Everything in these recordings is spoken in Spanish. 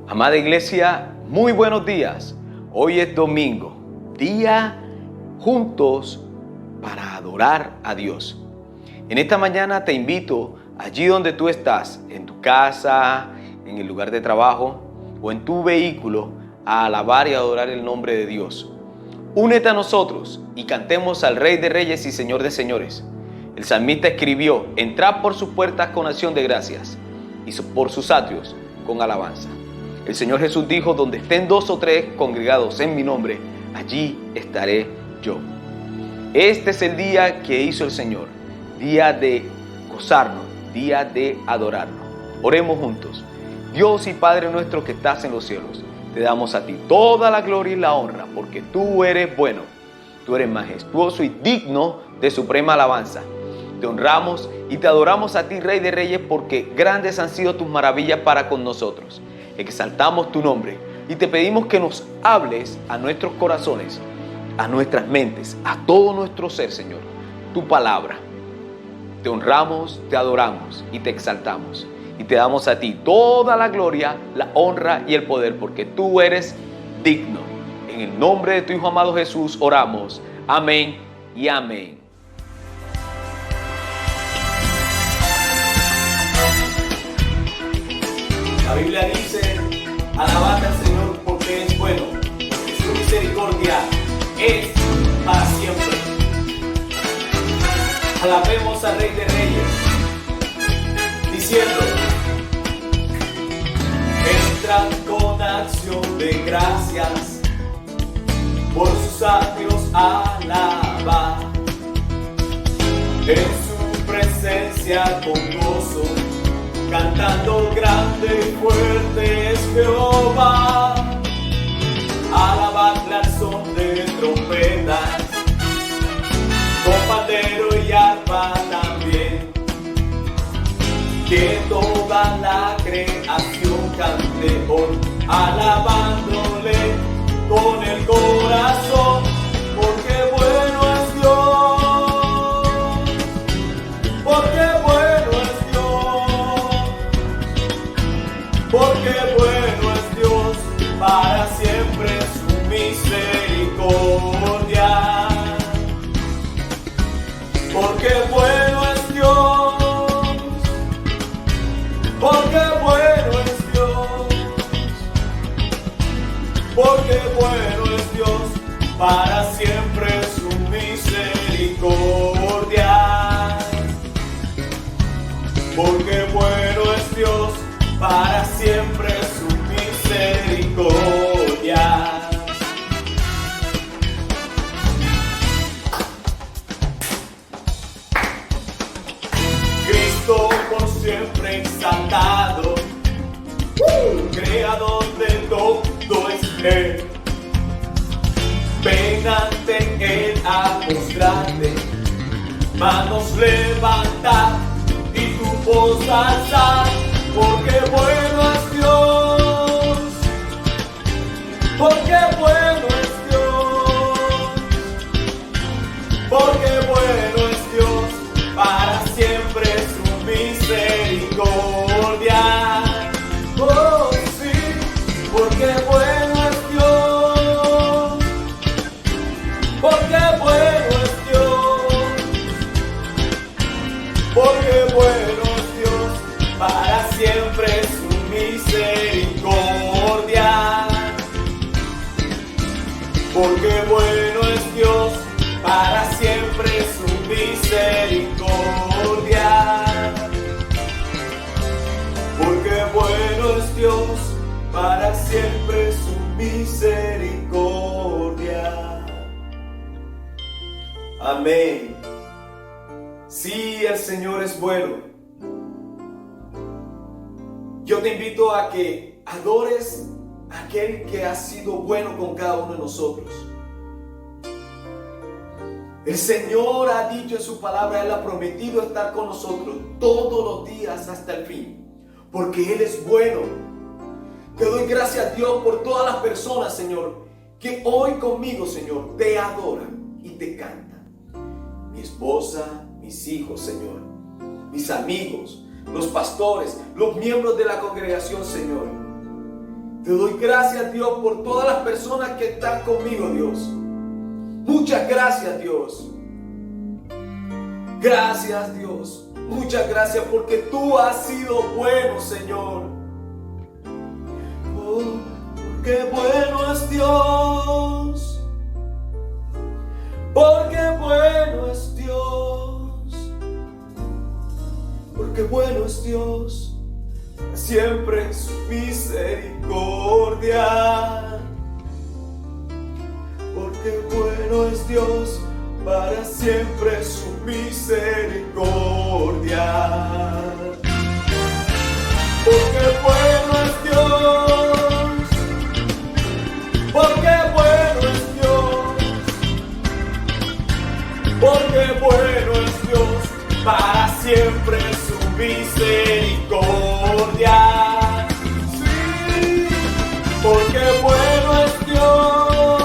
Amada iglesia, muy buenos días. Hoy es domingo, día juntos para adorar a Dios. En esta mañana te invito allí donde tú estás, en tu casa, en el lugar de trabajo o en tu vehículo, a alabar y adorar el nombre de Dios. Únete a nosotros y cantemos al Rey de Reyes y Señor de Señores. El salmista escribió: entrad por sus puertas con acción de gracias y por sus atrios con alabanza. El Señor Jesús dijo: donde estén dos o tres congregados en mi nombre, allí estaré yo. Este es el día que hizo el Señor, día de gozarnos, día de adorarnos. Oremos juntos. Dios y Padre nuestro que estás en los cielos, te damos a ti toda la gloria y la honra, porque tú eres bueno, tú eres majestuoso y digno de suprema alabanza. Te honramos y te adoramos a ti, Rey de Reyes, porque grandes han sido tus maravillas para con nosotros. Exaltamos tu nombre y te pedimos que nos hables a nuestros corazones, a nuestras mentes, a todo nuestro ser, Señor, tu palabra. Te honramos, te adoramos y te exaltamos. Y te damos a ti toda la gloria, la honra y el poder, porque tú eres digno. En el nombre de tu Hijo amado Jesús oramos. Amén y amén. La Biblia dice: alabad al Señor porque es bueno, porque su misericordia es para siempre. Alabemos al Rey de Reyes, diciendo: entran con acción de gracias, por sus atrios alabad, en su presencia con gozo, cantando grande y fuerte es Jehová. Alabadle al son de trompetas, con pandero y arpa también. Que toda la creación cante hoy, alabándole con el corazón, porque bueno es Dios, porque bueno es Dios, porque bueno es Dios, para siempre su misericordia, porque bueno es Dios, porque bueno es Dios, porque bueno es Dios, para siempre su misericordia, porque bueno es Dios, para siempre su misericordia. Cristo por siempre exaltado, creador de todo es Él. Ven ante Él a mostrarte, manos levantar y tu voz alzar, porque bueno es Dios, porque bueno es Dios, porque bueno es Dios, para siempre su misericordia. Oh sí, porque bueno es Dios, porque bueno es Dios, porque bueno es Dios, para siempre su misericordia, porque bueno es Dios, para siempre su misericordia, porque bueno es Dios, para siempre su misericordia. Amén. Sí, el Señor es bueno. Yo te invito a que adores a aquel que ha sido bueno con cada uno de nosotros. El Señor ha dicho en su palabra, Él ha prometido estar con nosotros todos los días hasta el fin, porque Él es bueno. Te doy gracias a Dios por todas las personas, Señor, que hoy conmigo, Señor, te adoran y te cantan. Mi esposa, mis hijos, Señor, mis amigos, los pastores, los miembros de la congregación, Señor. Te doy gracias, Dios, por todas las personas que están conmigo, Dios. Muchas gracias, Dios. Gracias, Dios. Muchas gracias porque tú has sido bueno, Señor. Oh, porque bueno es Dios. Porque bueno es Dios. Porque bueno es Dios. Siempre su misericordia. Porque bueno es Dios, para siempre su misericordia. Porque bueno es Dios, porque bueno es Dios, porque bueno es Dios, para siempre su misericordia. Sí, porque bueno es Dios,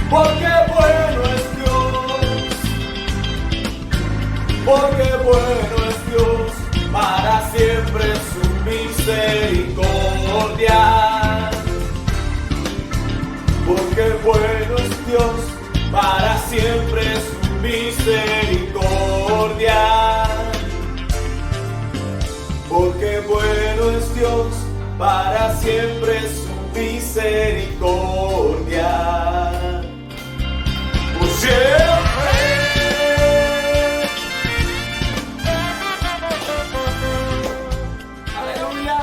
porque bueno es Dios, porque bueno es Dios, para siempre su misericordia. Porque bueno es Dios, para siempre su misericordia. Porque bueno es Dios, para siempre su misericordia. Por siempre. Aleluya.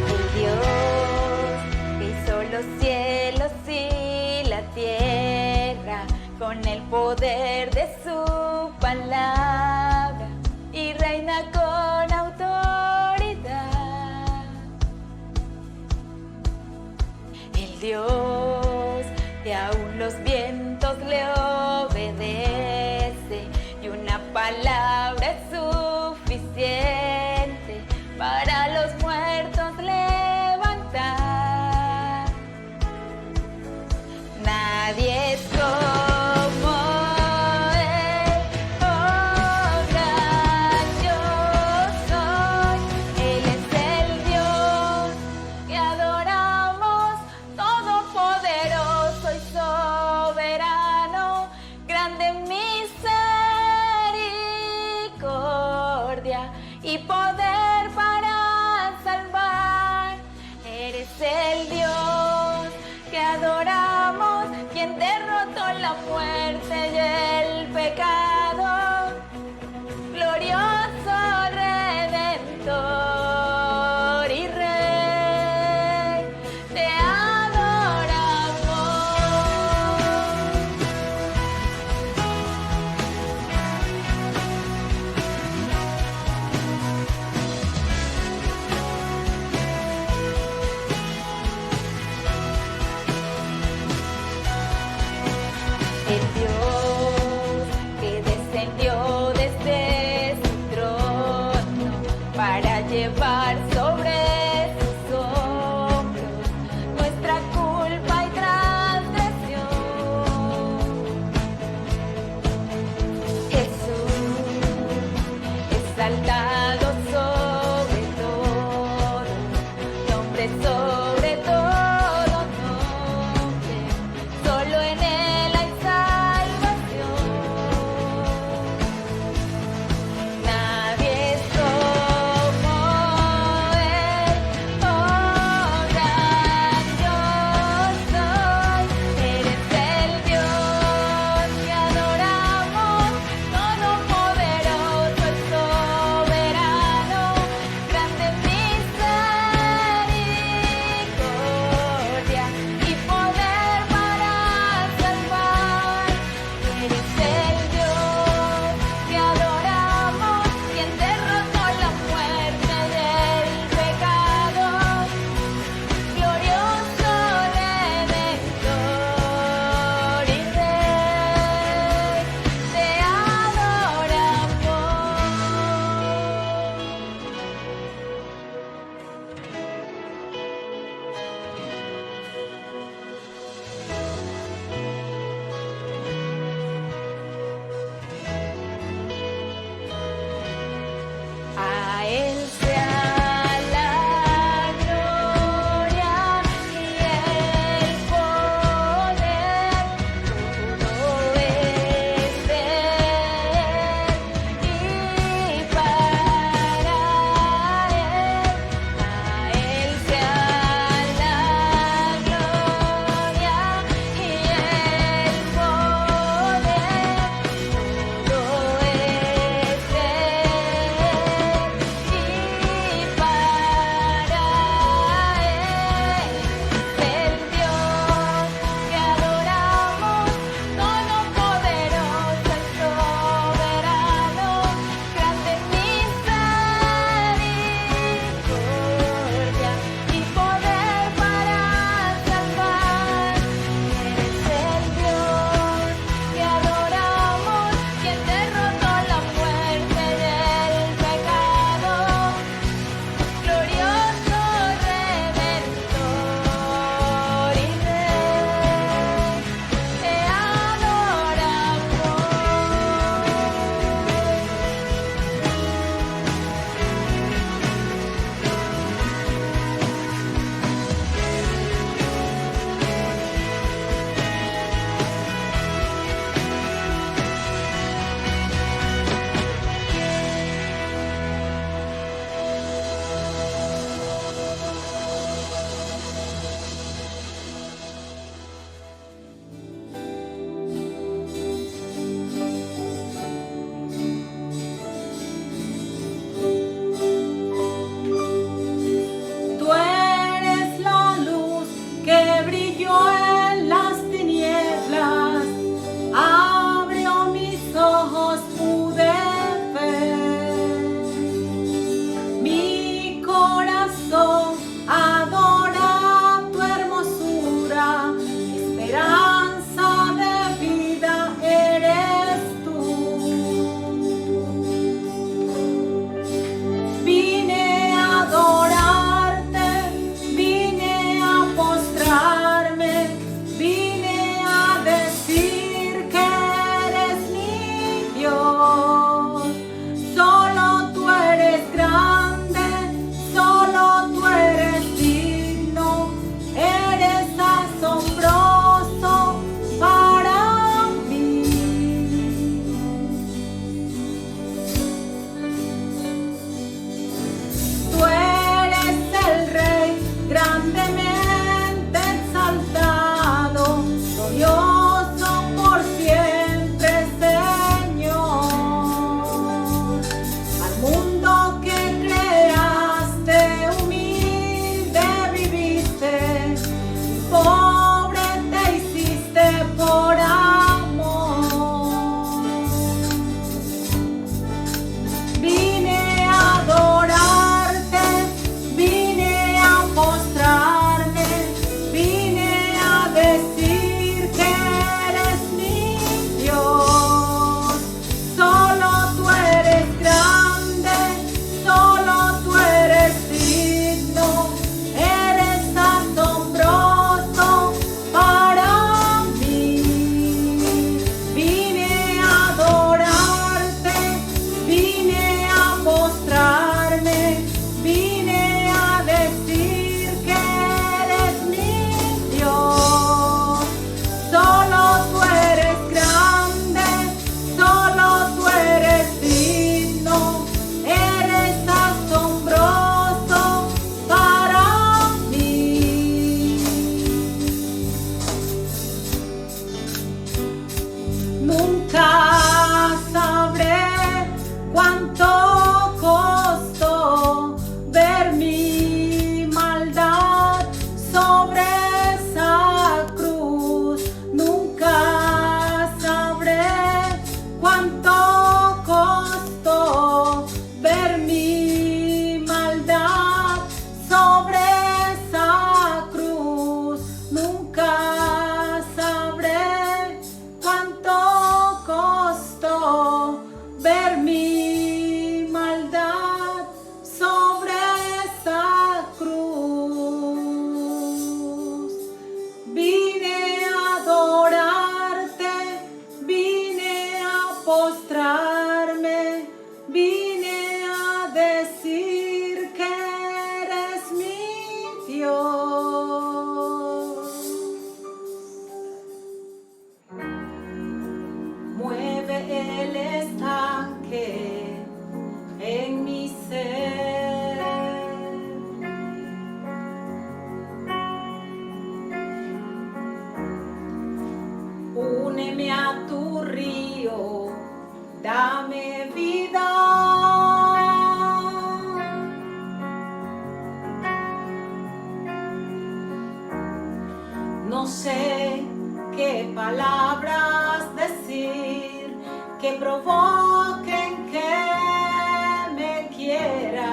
El Dios que hizo los cielos y la tierra con el poder de su palabra y reina con autoridad. El Dios que aún los vientos le obedece y una palabra es suficiente para los muertos levantar. Nadie es como Él, oh gran yo soy. Él es el Dios que adoramos, todopoderoso y soberano, grande misericordia y poder para salvar. Eres el Dios que adoramos, quien derrotó la muerte y el pecado, glorioso Redentor y Rey, te adoramos. El Dios que descendió desde su trono para llevar sobre sus hombros nuestra culpa y transgresión. Jesús, exaltado sobre todo, nombre sobre todo nombre, solo en Él hay salvación. Nadie es como Él, oh gran yo soy. Eres el Dios que adoramos, todopoderoso y soberano, Dame vida. No sé qué palabras decir que provoquen que me quieras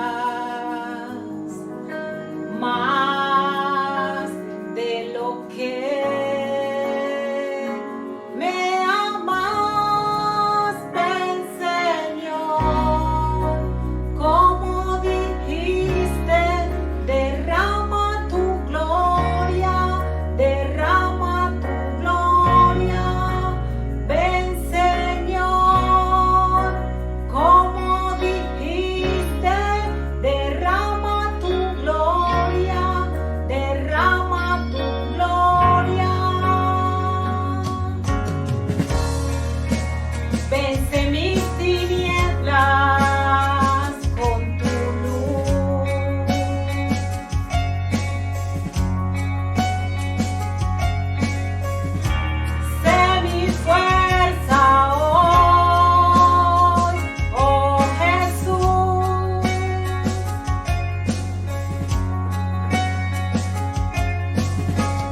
más de lo que me amas. Ven, Señor, como dijiste, derrama tu gloria, derrama tu gloria. Ven, Señor, como dijiste, derrama tu gloria, derrama tu gloria. Vence mis tinieblas con tu luz. Sé mi fuerza hoy, oh Jesús.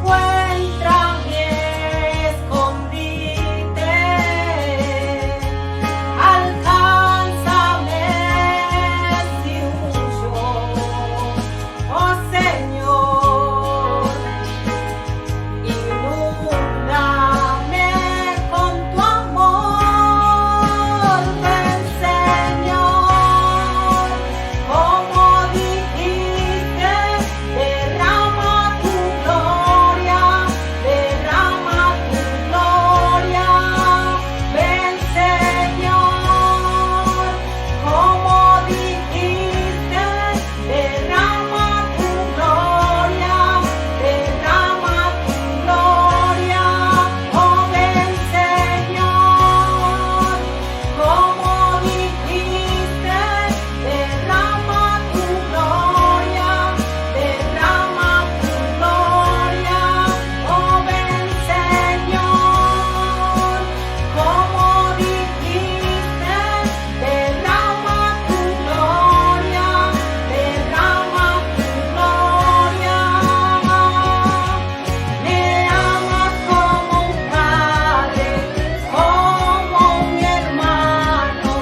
Encuentra mi escondite, alcánzame si huyo, oh Señor, inúndame con tu amor. Ven, Señor, como dijiste, derrama tu gloria, derrama tu gloria. Ven, Señor, como dijiste, derrama tu gloria, derrama tu gloria. Oh, ven, Señor, como dijiste, derrama tu gloria, derrama tu gloria. Oh, ven, Señor, como dijiste, derrama tu gloria, derrama tu gloria. Me amas como un padre, como un hermano,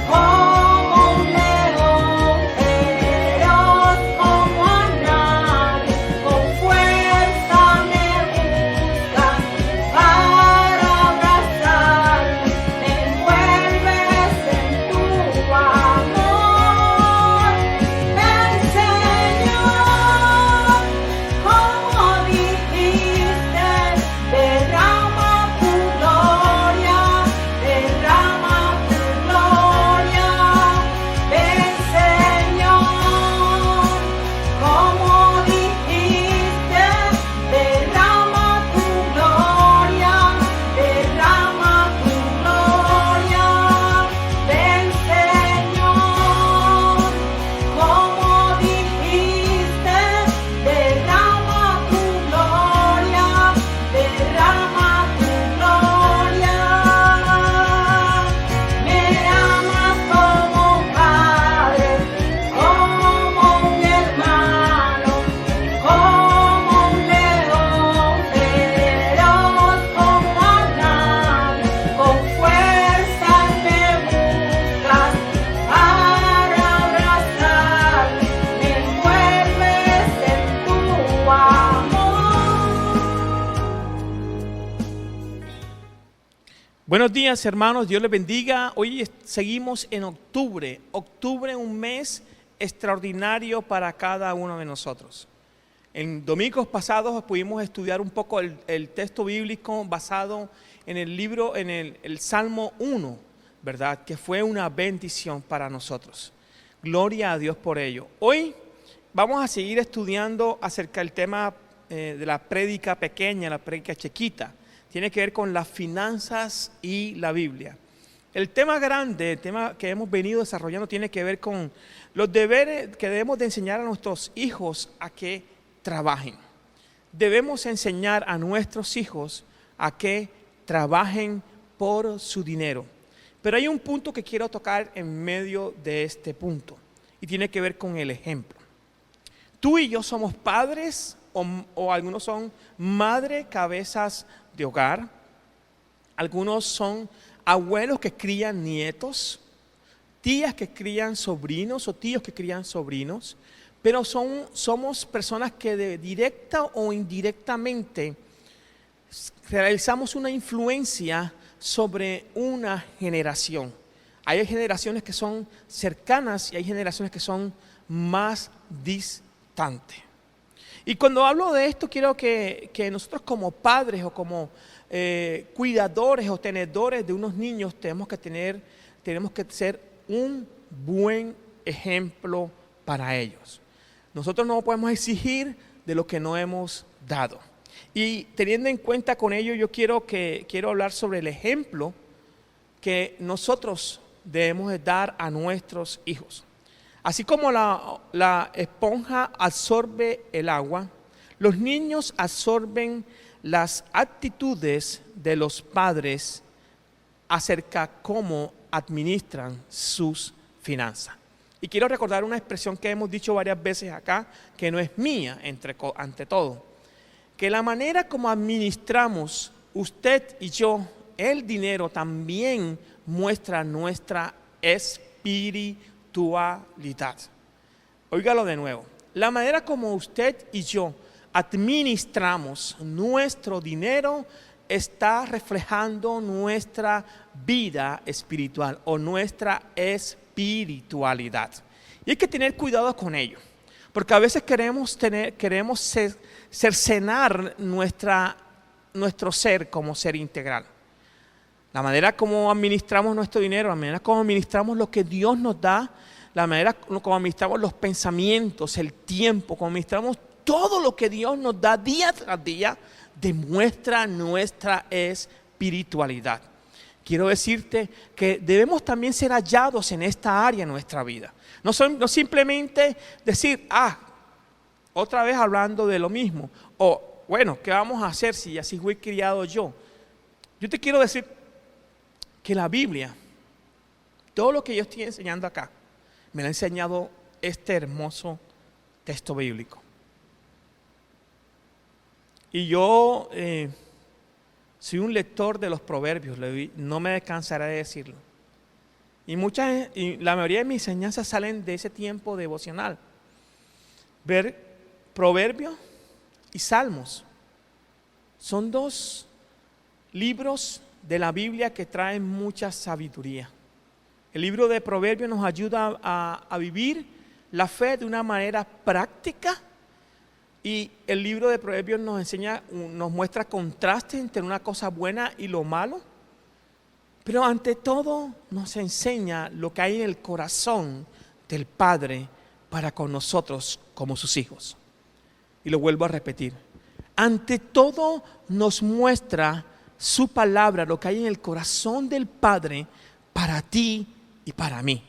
como un león feroz, como a nadie. Con fuerza me buscas para abrazarme, me envuelves en tu amor. Ven, Señor, como dijiste, derrama tu gloria, derrama tu gloria. Ven, Señor, como dijiste, derrama tu gloria, derrama tu gloria. Ven, Señor, como dijiste, derrama tu gloria, derrama tu gloria. Me amas como un padre, como un hermano, como un león feroz, como a nadie. Con fuerza me buscas para abrazarme, me envuelves en tu amor. Buenos días, hermanos, Dios les bendiga. Hoy seguimos en octubre, un mes extraordinario para cada uno de nosotros. En domingos pasados pudimos estudiar un poco el texto bíblico basado en el libro, en el Salmo 1, ¿verdad? Que fue una bendición para nosotros. Gloria a Dios por ello. Hoy vamos a seguir estudiando acerca del tema de la prédica pequeña, la prédica chiquita. Tiene que ver con las finanzas y la Biblia. El tema grande, el tema que hemos venido desarrollando tiene que ver con los deberes que debemos de enseñar a nuestros hijos a que trabajen. Debemos enseñar a nuestros hijos a que trabajen por su dinero. Pero hay un punto que quiero tocar en medio de este punto y tiene que ver con el ejemplo. Tú y yo somos padres o algunos son madres, cabezas de hogar. Algunos son abuelos que crían nietos, tías que crían sobrinos o tíos que crían sobrinos. Pero somos personas que directa o indirectamente realizamos una influencia sobre una generación. Hay generaciones que son cercanas y hay generaciones que son más distantes. Y cuando hablo de esto, quiero que nosotros como padres o como cuidadores o tenedores de unos niños tenemos que ser un buen ejemplo para ellos. Nosotros no podemos exigir de lo que no hemos dado. Y teniendo en cuenta con ello, yo quiero hablar sobre el ejemplo que nosotros debemos de dar a nuestros hijos. Así como la esponja absorbe el agua, los niños absorben las actitudes de los padres acerca de cómo administran sus finanzas. Y quiero recordar una expresión que hemos dicho varias veces acá, que no es mía ante todo, que la manera como administramos usted y yo el dinero también muestra nuestra espiritualidad. Óigalo de nuevo. La manera como usted y yo administramos nuestro dinero está reflejando nuestra vida espiritual o nuestra espiritualidad. Y hay que tener cuidado con ello, porque a veces queremos cercenar nuestro ser como ser integral. La manera como administramos nuestro dinero, la manera como administramos lo que Dios nos da, la manera como administramos los pensamientos, el tiempo, como administramos todo lo que Dios nos da día tras día, demuestra nuestra espiritualidad. Quiero decirte que debemos también ser hallados en esta área de nuestra vida. No simplemente decir, otra vez hablando de lo mismo. O, bueno, ¿qué vamos a hacer si así fui criado yo? Yo te quiero decir que la Biblia, todo lo que yo estoy enseñando acá, me lo ha enseñado este hermoso texto bíblico. Y yo soy un lector de los proverbios, no me cansaré de decirlo. Y la mayoría de mis enseñanzas salen de ese tiempo devocional. Ver proverbios y salmos son dos libros de la Biblia que traen mucha sabiduría. El libro de proverbios nos ayuda a vivir la fe de una manera práctica. Y el libro de Proverbios nos muestra contrastes entre una cosa buena y lo malo, pero ante todo nos enseña lo que hay en el corazón del Padre para con nosotros como sus hijos. Y lo vuelvo a repetir, ante todo nos muestra su palabra, lo que hay en el corazón del Padre para ti y para mí.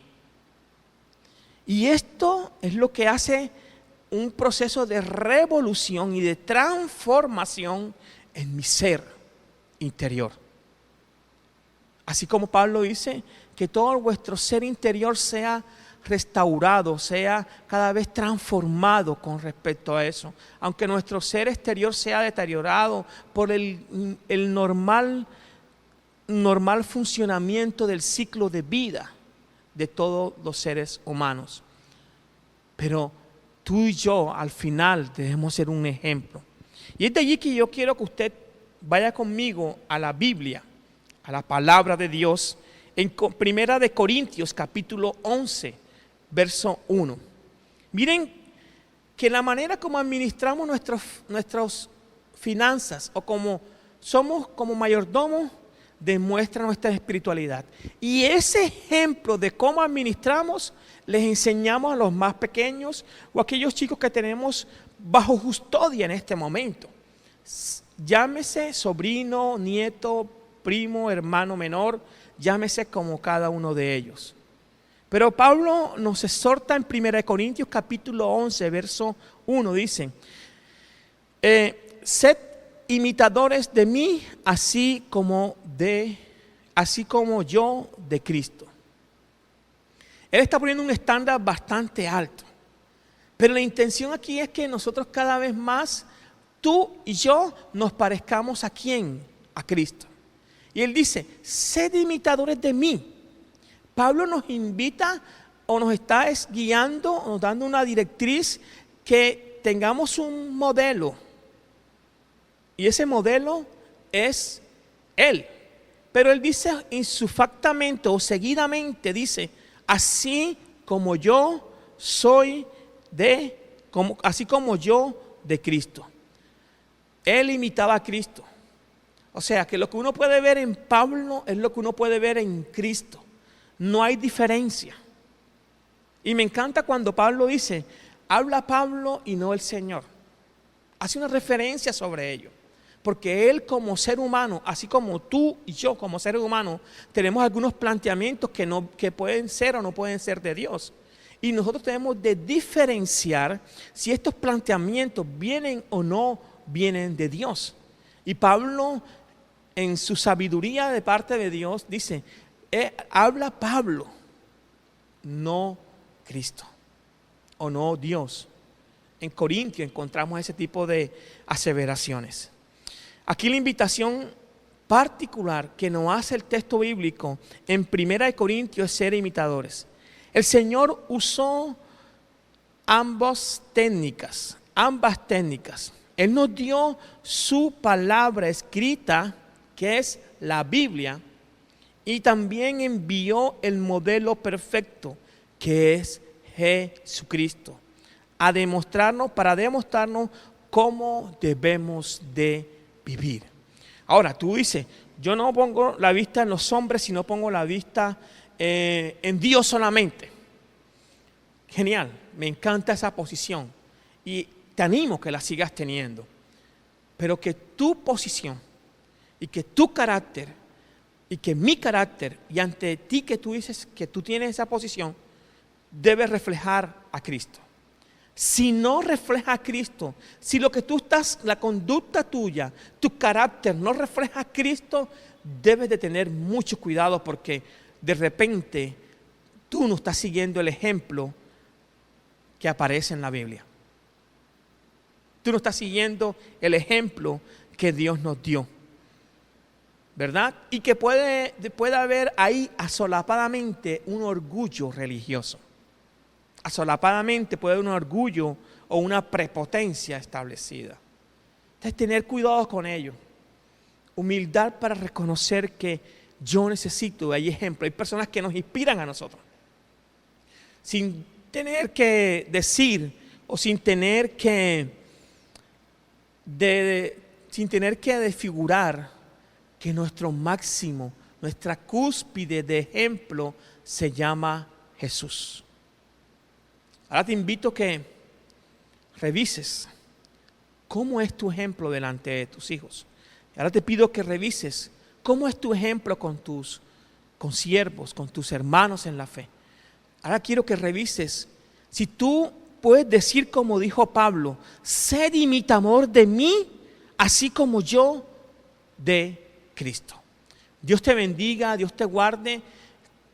Y esto es lo que hace un proceso de revolución y de transformación en mi ser interior. Así como Pablo dice, que todo vuestro ser interior sea restaurado, sea cada vez transformado con respecto a eso. Aunque nuestro ser exterior sea deteriorado por el normal funcionamiento del ciclo de vida de todos los seres humanos. Pero tú y yo al final debemos ser un ejemplo. Y es de allí que yo quiero que usted vaya conmigo a la Biblia, a la palabra de Dios, en Primera de Corintios capítulo 11, verso 1. Miren que la manera como administramos nuestras finanzas o como somos como mayordomos demuestra nuestra espiritualidad. Y ese ejemplo de cómo administramos les enseñamos a los más pequeños o a aquellos chicos que tenemos bajo custodia en este momento. Llámese sobrino, nieto, primo, hermano menor, llámese como cada uno de ellos. Pero Pablo nos exhorta en 1 Corintios capítulo 11, verso 1, dice, sed imitadores de mí, así como de así como yo de Cristo. Él está poniendo un estándar bastante alto. Pero la intención aquí es que nosotros cada vez más, tú y yo, nos parezcamos ¿a quién? A Cristo. Y él dice, sed imitadores de mí. Pablo nos invita o nos está guiando, o nos dando una directriz que tengamos un modelo. Y ese modelo es Él. Pero Él dice insufactamente o seguidamente, dice, así como yo soy así como yo de Cristo. Él imitaba a Cristo. O sea, que lo que uno puede ver en Pablo es lo que uno puede ver en Cristo. No hay diferencia. Y me encanta cuando Pablo dice, habla Pablo y no el Señor. Hace una referencia sobre ello. Porque él como ser humano, así como tú y yo como seres humanos, tenemos algunos planteamientos que pueden ser o no pueden ser de Dios. Y nosotros tenemos de diferenciar si estos planteamientos vienen o no vienen de Dios. Y Pablo, en su sabiduría de parte de Dios, dice, habla Pablo, no Cristo, o no Dios. En Corintios encontramos ese tipo de aseveraciones. Aquí la invitación particular que nos hace el texto bíblico en 1 Corintios es ser imitadores. El Señor usó ambas técnicas. Él nos dio su palabra escrita, que es la Biblia, y también envió el modelo perfecto, que es Jesucristo, para demostrarnos cómo debemos de vivir. Ahora, tú dices, yo no pongo la vista en los hombres, sino pongo la vista en Dios solamente. Genial, me encanta esa posición y te animo que la sigas teniendo. Pero que tu posición y que tu carácter y que mi carácter y ante ti que tú dices que tú tienes esa posición debe reflejar a Cristo. Si no refleja a Cristo, si lo que tú estás, la conducta tuya, tu carácter no refleja a Cristo, debes de tener mucho cuidado porque de repente tú no estás siguiendo el ejemplo que aparece en la Biblia. Tú no estás siguiendo el ejemplo que Dios nos dio, ¿verdad? Y que puede haber ahí asolapadamente un orgullo religioso. Asolapadamente puede haber un orgullo o una prepotencia establecida. Entonces, tener cuidado con ello. Humildad para reconocer que yo necesito, hay ejemplos, hay personas que nos inspiran a nosotros. Sin tener que decir o sin tener que desfigurar que nuestro máximo, nuestra cúspide de ejemplo se llama Jesús. Ahora te invito a que revises cómo es tu ejemplo delante de tus hijos. Ahora te pido que revises cómo es tu ejemplo con tus consiervos, con tus hermanos en la fe. Ahora quiero que revises si tú puedes decir como dijo Pablo, sed imitador de mí, así como yo de Cristo. Dios te bendiga, Dios te guarde.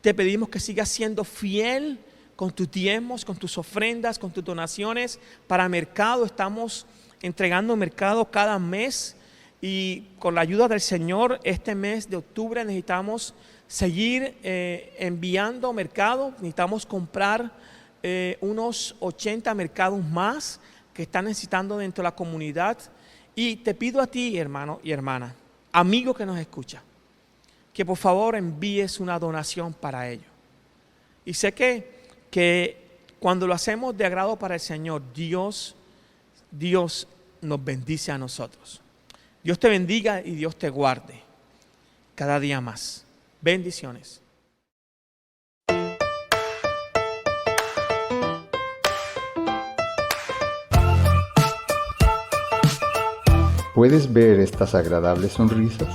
Te pedimos que sigas siendo fiel con tus diezmos, con tus ofrendas, con tus donaciones para mercado. Estamos entregando mercado cada mes y con la ayuda del Señor este mes de octubre necesitamos seguir enviando mercado. Necesitamos comprar unos 80 mercados más que están necesitando dentro de la comunidad. Y te pido a ti, hermano y hermana, amigo que nos escucha, que por favor envíes una donación para ello. Y sé que cuando lo hacemos de agrado para el Señor, Dios nos bendice a nosotros. Dios te bendiga y Dios te guarde cada día más. Bendiciones. ¿Puedes ver estas agradables sonrisas?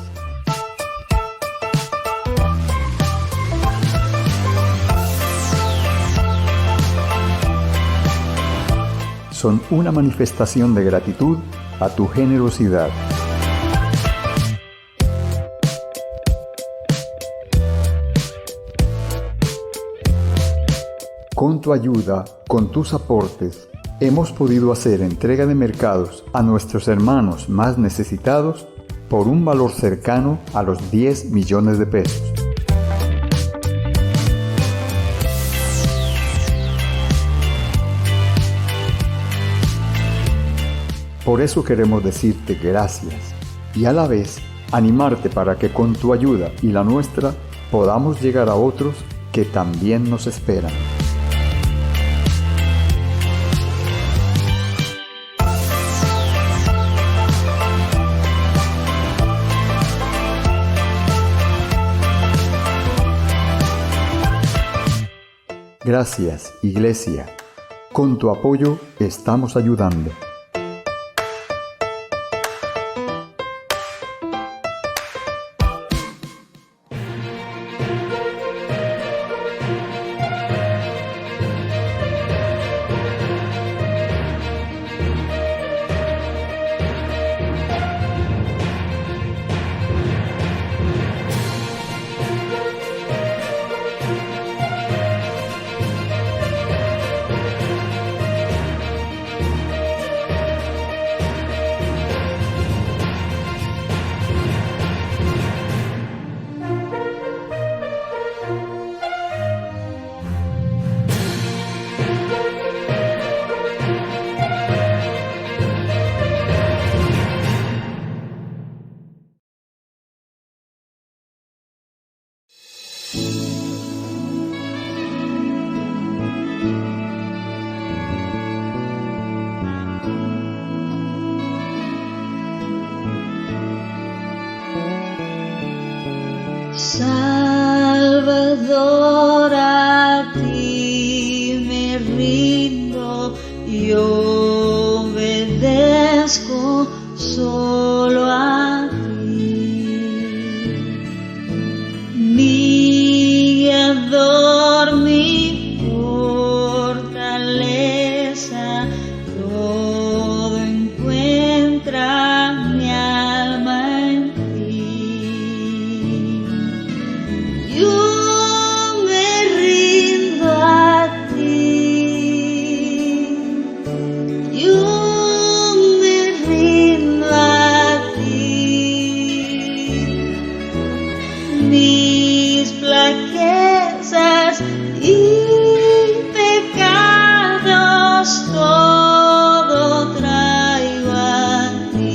Son una manifestación de gratitud a tu generosidad. Con tu ayuda, con tus aportes, hemos podido hacer entrega de mercados a nuestros hermanos más necesitados por un valor cercano a los 10 millones de pesos. Por eso queremos decirte gracias y a la vez animarte para que con tu ayuda y la nuestra podamos llegar a otros que también nos esperan. Gracias, Iglesia. Con tu apoyo estamos ayudando. Salvador, a ti me rindo y obedezco solo a ti. Mi guiador, mi fortaleza, todo encuentra mi alma en ti. Yo me rindo a ti, yo me rindo a ti. Mis flaquezas y pecados todo traigo a ti.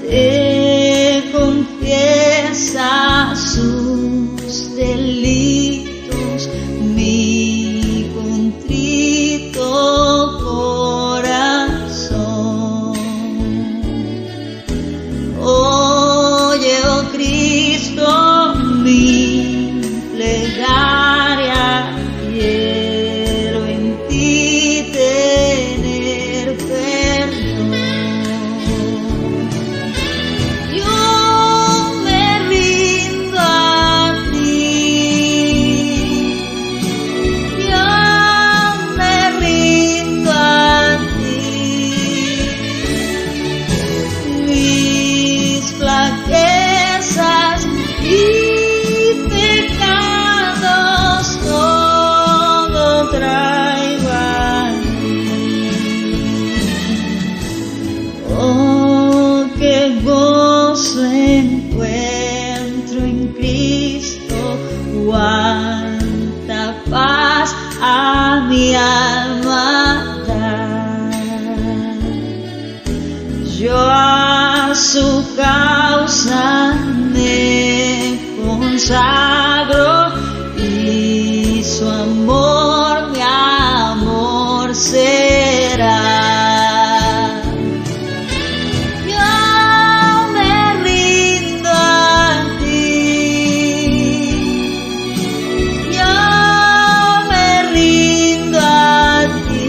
Te confiesa sus delitos, mi contrito corazón. Oye, oh Cristo, mi plegaria, quiero en ti tener perdón. Yo me rindo a ti, yo me rindo a ti. Mis flaquezas y pecados todo traigo a ti. Oh, qué gozo encuentro en Cristo, cuánta paz a mi alma da. Yo a su causa me consagro y su amor mi amor será. Yo me rindo a ti, yo me rindo a ti.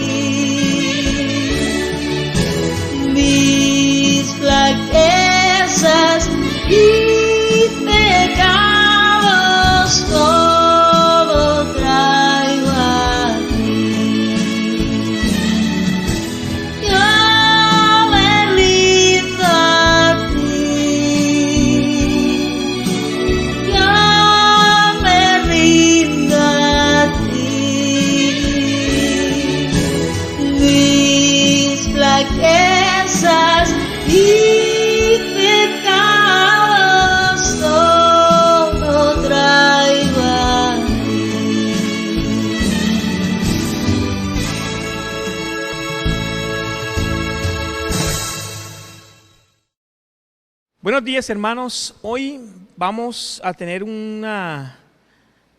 Mis flaquezas y pecados Buenos días, hermanos. Hoy vamos a tener una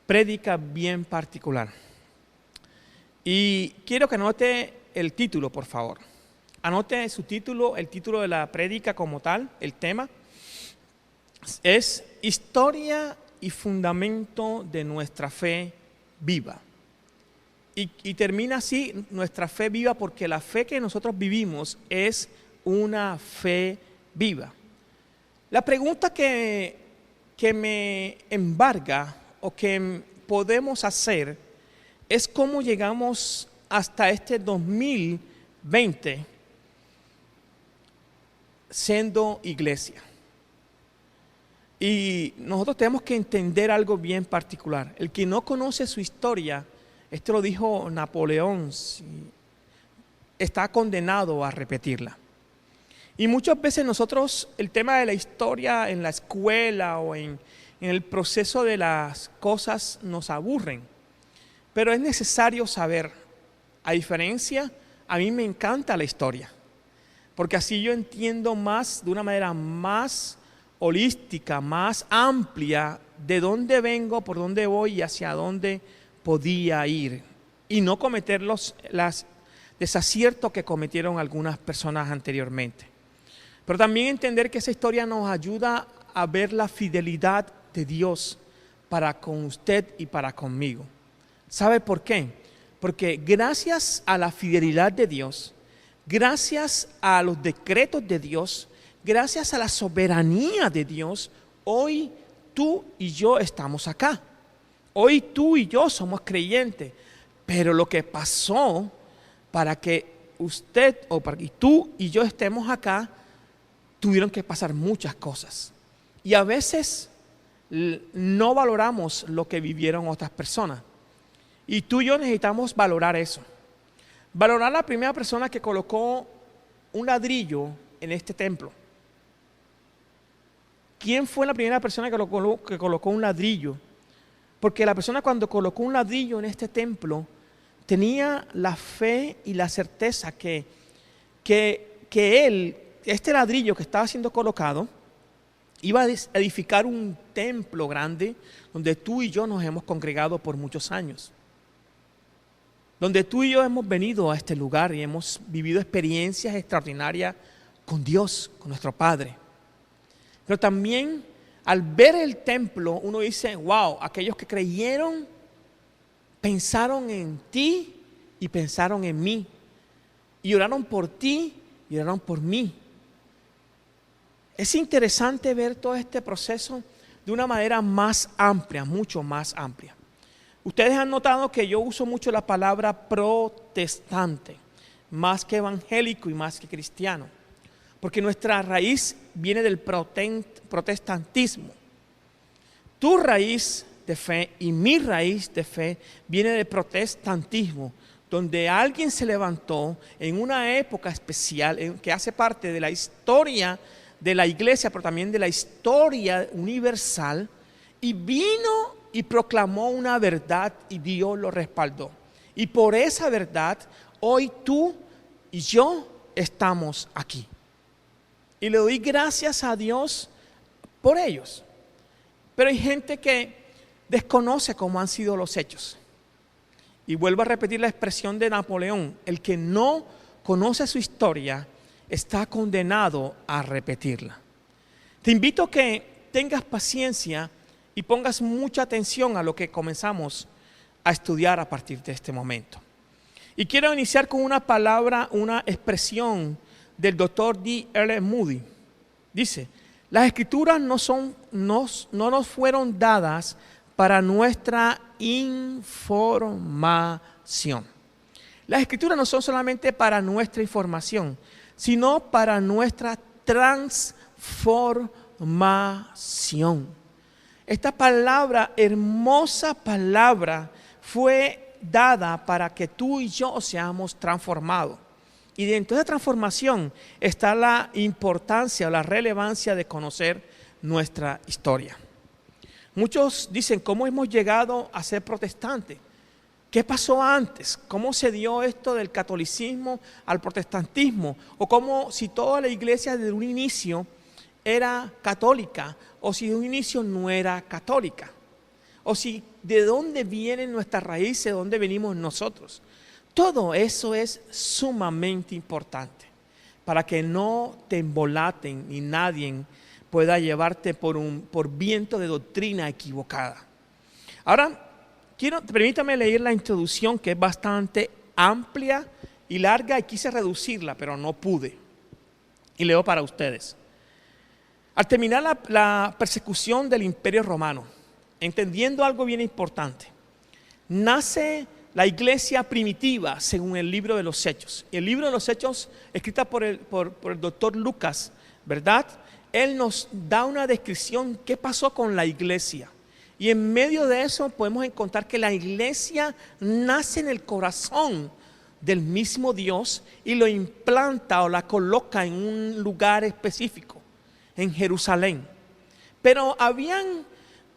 prédica bien particular. Y quiero que anote el título, por favor. Anote su título, el título de la prédica como tal, el tema. Es Historia y Fundamento de Nuestra Fe Viva. Y termina así, nuestra fe viva, porque la fe que nosotros vivimos es una fe viva. La pregunta que me embarga o que podemos hacer es cómo llegamos hasta este 2020 siendo iglesia. Y nosotros tenemos que entender algo bien particular. El que no conoce su historia, esto lo dijo Napoleón, está condenado a repetirla. Y muchas veces nosotros, el tema de la historia en la escuela o en el proceso de las cosas nos aburren. Pero es necesario saber, a diferencia, a mí me encanta la historia. Porque así yo entiendo más, de una manera más holística, más amplia, de dónde vengo, por dónde voy y hacia dónde podía ir. Y no cometer los desaciertos que cometieron algunas personas anteriormente. Pero también entender que esa historia nos ayuda a ver la fidelidad de Dios para con usted y para conmigo. ¿Sabe por qué? Porque gracias a la fidelidad de Dios, gracias a los decretos de Dios, gracias a la soberanía de Dios, hoy tú y yo estamos acá. Hoy tú y yo somos creyentes. Pero lo que pasó para que usted o para que tú y yo estemos acá, tuvieron que pasar muchas cosas. Y a veces no valoramos lo que vivieron otras personas. Y tú y yo necesitamos valorar eso. Valorar la primera persona que colocó un ladrillo en este templo. ¿Quién fue la primera persona que colocó un ladrillo? Porque la persona cuando colocó un ladrillo en este templo tenía la fe y la certeza que él, este ladrillo que estaba siendo colocado, iba a edificar un templo grande donde tú y yo nos hemos congregado por muchos años. Donde tú y yo hemos venido a este lugar y hemos vivido experiencias extraordinarias con Dios, con nuestro Padre. Pero también al ver el templo uno dice, wow, aquellos que creyeron pensaron en ti y pensaron en mí. Y oraron por ti y oraron por mí. Es interesante ver todo este proceso de una manera más amplia, mucho más amplia. Ustedes han notado que yo uso mucho la palabra protestante, más que evangélico y más que cristiano, porque nuestra raíz viene del protestantismo. Tu raíz de fe y mi raíz de fe viene del protestantismo, donde alguien se levantó en una época especial que hace parte de la historia de la iglesia, pero también de la historia universal, y vino y proclamó una verdad y Dios lo respaldó. Y por esa verdad, hoy tú y yo estamos aquí. Y le doy gracias a Dios por ellos. Pero hay gente que desconoce cómo han sido los hechos. Y vuelvo a repetir la expresión de Napoleón: el que no conoce su historia está condenado a repetirla. Te invito a que tengas paciencia y pongas mucha atención a lo que comenzamos a estudiar a partir de este momento. Y quiero iniciar con una palabra, una expresión del doctor D.L. Moody. Dice: las escrituras no nos fueron dadas para nuestra información. Las escrituras no son solamente para nuestra información, sino para nuestra transformación. Esta palabra, hermosa palabra, fue dada para que tú y yo seamos transformados. Y dentro de esa transformación está la importancia o la relevancia de conocer nuestra historia. Muchos dicen, ¿cómo hemos llegado a ser protestantes? ¿Qué pasó antes? ¿Cómo se dio esto del catolicismo al protestantismo? O cómo si toda la iglesia desde un inicio era católica o si de un inicio no era católica, o si de dónde vienen nuestras raíces, de dónde venimos nosotros. Todo eso es sumamente importante para que no te embolaten ni nadie pueda llevarte por viento de doctrina equivocada. Ahora, permítame leer la introducción, que es bastante amplia y larga, y quise reducirla, pero no pude. Y leo para ustedes. Al terminar la persecución del Imperio Romano, entendiendo algo bien importante, nace la iglesia primitiva según el libro de los Hechos. Y el libro de los Hechos, escrita por el doctor Lucas, ¿verdad? Él nos da una descripción qué pasó con la iglesia. Y en medio de eso podemos encontrar que la iglesia nace en el corazón del mismo Dios y lo implanta o la coloca en un lugar específico, en Jerusalén. Pero habían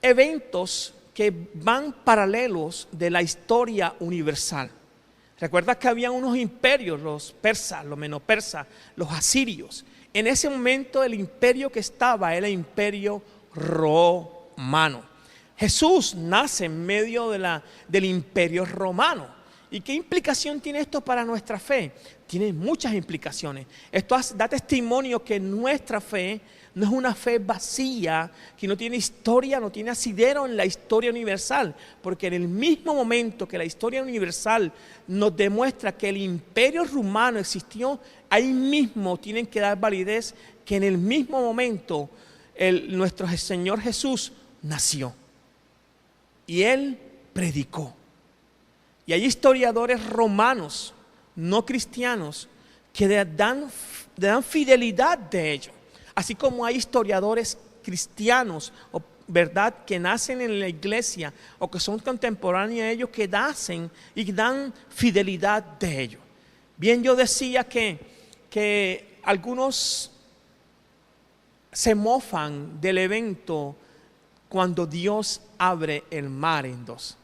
eventos que van paralelos de la historia universal. Recuerda que había unos imperios, los persas, los medo-persas, los asirios. En ese momento el imperio que estaba era el imperio romano. Jesús nace en medio del imperio romano. ¿Y qué implicación tiene esto para nuestra fe? Tiene muchas implicaciones. Esto da testimonio que nuestra fe no es una fe vacía, que no tiene historia, no tiene asidero en la historia universal, porque en el mismo momento que la historia universal nos demuestra que el imperio romano existió, ahí mismo tienen que dar validez que en el mismo momento nuestro Señor Jesús nació y Él predicó. Y hay historiadores romanos, no cristianos, que le dan fidelidad de ello. Así como hay historiadores cristianos, ¿verdad?, que nacen en la iglesia o que son contemporáneos a ellos, que nacen y dan fidelidad de ello. Bien, yo decía que algunos se mofan del evento cuando Dios abre el mar en dos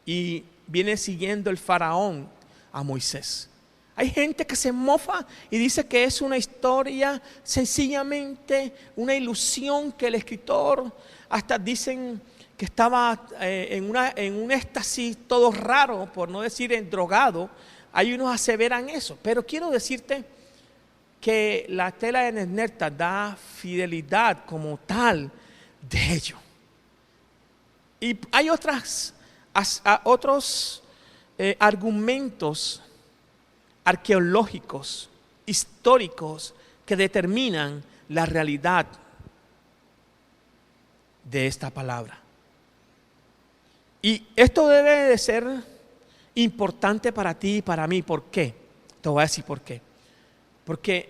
y viene siguiendo el faraón a Moisés. Hay gente que se mofa y dice que es una historia, sencillamente una ilusión, que el escritor hasta dicen que estaba en un éxtasis todo raro, por no decir drogado. Hay unos aseveran eso, pero quiero decirte que la tela de Nerta da fidelidad como tal de ello. Y hay otros argumentos arqueológicos, históricos, que determinan la realidad de esta palabra. Y esto debe de ser importante para ti y para mí. ¿Por qué? Te voy a decir por qué. Porque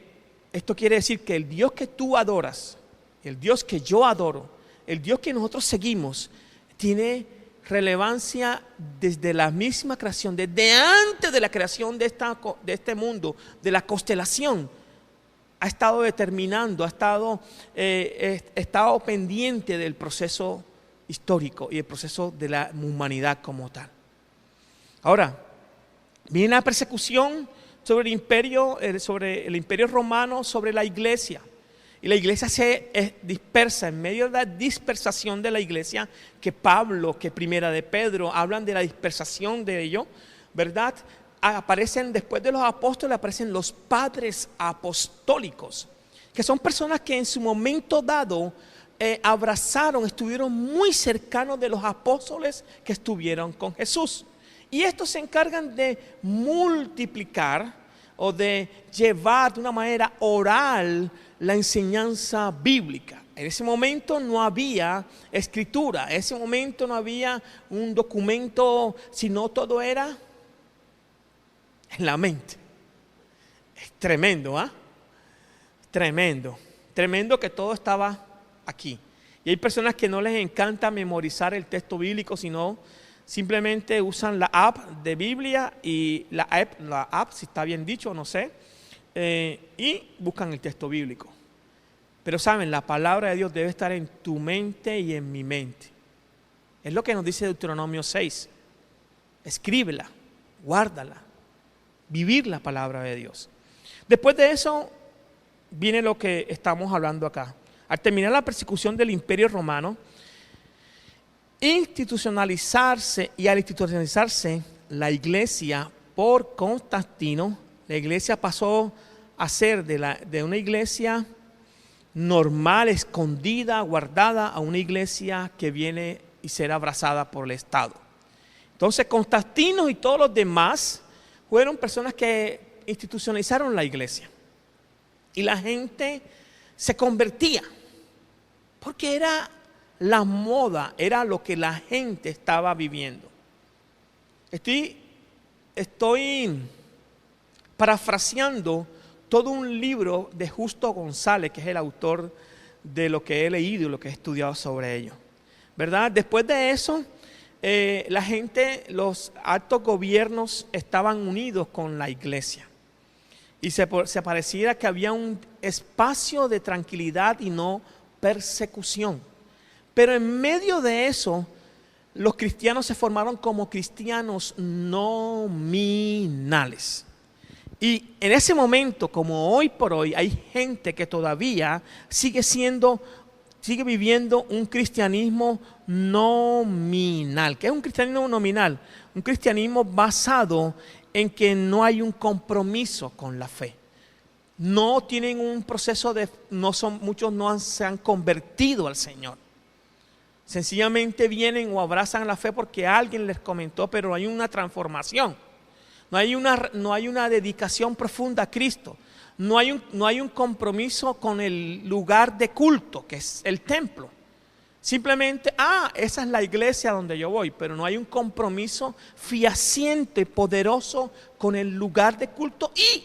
esto quiere decir que el Dios que tú adoras, el Dios que yo adoro, el Dios que nosotros seguimos, tiene relevancia desde la misma creación, desde antes de la creación de este mundo, de la constelación. Ha estado determinando, ha estado pendiente del proceso histórico y el proceso de la humanidad como tal. Ahora, viene la persecución sobre el imperio romano, sobre la iglesia. Y la iglesia se dispersa. En medio de la dispersación de la iglesia, que Pablo, que Primera de Pedro hablan de la dispersación de ello, ¿verdad? Aparecen, después de los apóstoles, aparecen los padres apostólicos, que son personas que en su momento dado abrazaron, estuvieron muy cercanos de los apóstoles que estuvieron con Jesús. Y estos se encargan de multiplicar o de llevar de una manera oral la enseñanza bíblica. En ese momento no había escritura, en ese momento no había un documento, sino todo era en la mente. Es tremendo, ¿ah? Tremendo que todo estaba aquí. Y hay personas que no les encanta memorizar el texto bíblico, sino simplemente usan la app de Biblia y la app, si está bien dicho, no sé, y buscan el texto bíblico. Pero saben, la palabra de Dios debe estar en tu mente y en mi mente. Es lo que nos dice Deuteronomio 6. Escríbela, guárdala, vivir la palabra de Dios. Después de eso, viene lo que estamos hablando acá. Al terminar la persecución del Imperio Romano, institucionalizarse la iglesia por Constantino, la iglesia pasó a ser de una iglesia normal, escondida, guardada, a una iglesia que viene y será abrazada por el Estado. Entonces Constantino y todos los demás fueron personas que institucionalizaron la iglesia. Y la gente se convertía, porque era la moda, era lo que la gente estaba viviendo. Estoy parafraseando todo un libro de Justo González, que es el autor de lo que he leído y lo que he estudiado sobre ello, ¿verdad? Después de eso, la gente, los altos gobiernos estaban unidos con la iglesia. Y se pareciera que había un espacio de tranquilidad y no persecución. Pero en medio de eso, los cristianos se formaron como cristianos nominales. Y en ese momento, como hoy por hoy, hay gente que todavía sigue viviendo un cristianismo nominal. ¿Qué es un cristianismo nominal? Un cristianismo basado en que no hay un compromiso con la fe. No tienen un proceso muchos no se han convertido al Señor. Sencillamente vienen o abrazan la fe porque alguien les comentó, pero no hay una transformación. No hay una dedicación profunda a Cristo. No hay un compromiso con el lugar de culto, que es el templo. Simplemente, esa es la iglesia donde yo voy, pero no hay un compromiso fehaciente, poderoso con el lugar de culto y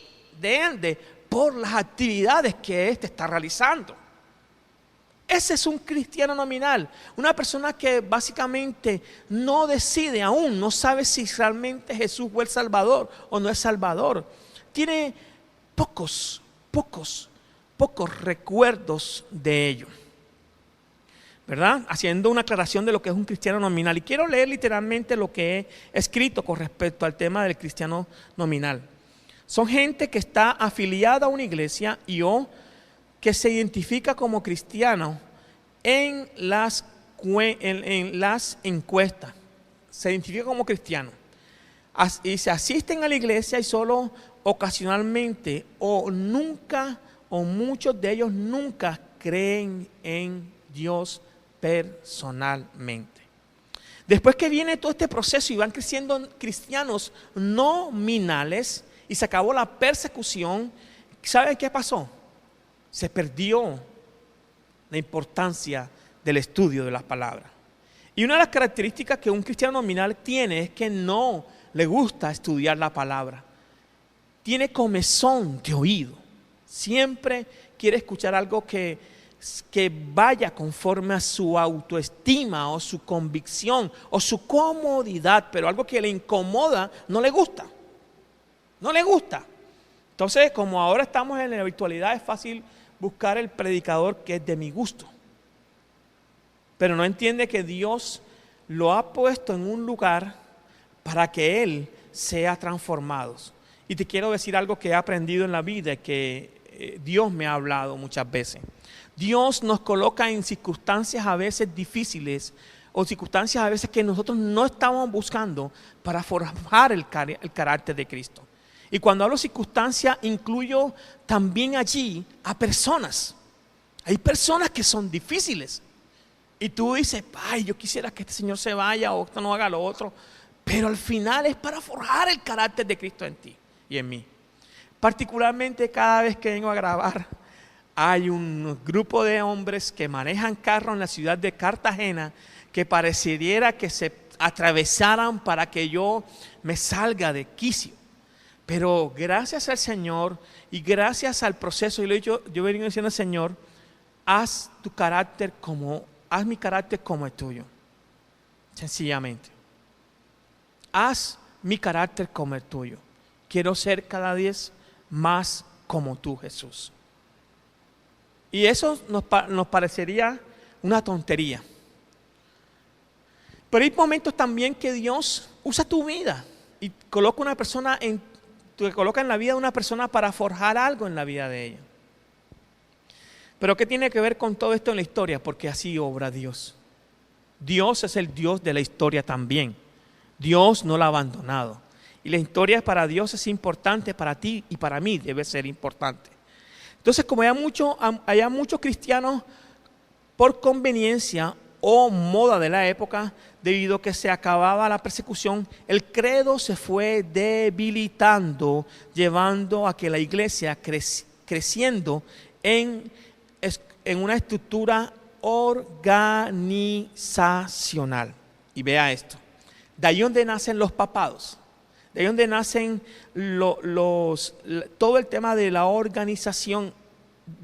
por las actividades que éste está realizando. Ese es un cristiano nominal, una persona que básicamente no decide aún, no sabe si realmente Jesús fue el Salvador o no es Salvador. Tiene pocos recuerdos de ello, ¿verdad? Haciendo una aclaración de lo que es un cristiano nominal. Y quiero leer literalmente lo que he escrito con respecto al tema del cristiano nominal. Son gente que está afiliada a una iglesia o que se identifica como cristiano en las encuestas. Se identifica como cristiano. Y se asisten a la iglesia y solo ocasionalmente o nunca, o muchos de ellos nunca creen en Dios personalmente. Después que viene todo este proceso y van creciendo cristianos nominales y se acabó la persecución, ¿saben qué pasó? Se perdió la importancia del estudio de las palabras. Y una de las características que un cristiano nominal tiene es que no le gusta estudiar la palabra. Tiene comezón de oído. Siempre quiere escuchar algo que vaya conforme a su autoestima o su convicción o su comodidad, pero algo que le incomoda no le gusta. No le gusta. Entonces, como ahora estamos en la virtualidad, es fácil buscar el predicador que es de mi gusto. Pero no entiende que Dios lo ha puesto en un lugar para que Él sea transformado. Y te quiero decir algo que he aprendido en la vida, que Dios me ha hablado muchas veces. Dios nos coloca en circunstancias a veces difíciles o circunstancias a veces que nosotros no estamos buscando para forjar el carácter de Cristo. Y cuando hablo de circunstancias, incluyo también allí a personas. Hay personas que son difíciles. Y tú dices, yo quisiera que este Señor se vaya o esto no haga lo otro. Pero al final es para forjar el carácter de Cristo en ti y en mí. Particularmente cada vez que vengo a grabar, hay un grupo de hombres que manejan carros en la ciudad de Cartagena que pareciera que se atravesaran para que yo me salga de quicio. Pero gracias al Señor y gracias al proceso, y lo he dicho, yo vengo diciendo al Señor, haz mi carácter como el tuyo. Sencillamente. Haz mi carácter como el tuyo. Quiero ser cada día más como tú, Jesús. Y eso nos parecería una tontería. Pero hay momentos también que Dios usa tu vida y te coloca en la vida de una persona para forjar algo en la vida de ella. Pero ¿qué tiene que ver con todo esto en la historia? Porque así obra Dios. Dios es el Dios de la historia también. Dios no la ha abandonado. Y la historia para Dios es importante, para ti y para mí debe ser importante. Entonces, como hay muchos cristianos por conveniencia o moda de la época, debido a que se acababa la persecución, el credo se fue debilitando, llevando a que la iglesia creciendo en una estructura organizacional. Y vea esto, de ahí donde nacen los papados, de ahí donde nacen todo el tema de la organización,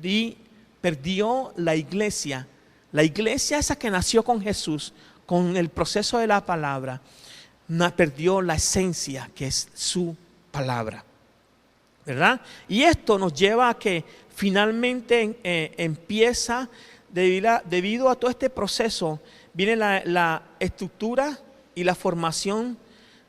y perdió la iglesia esa que nació con Jesús, con el proceso de la palabra, perdió la esencia que es su palabra, ¿verdad? Y esto nos lleva a que finalmente empieza, debido a todo este proceso, viene la estructura y la formación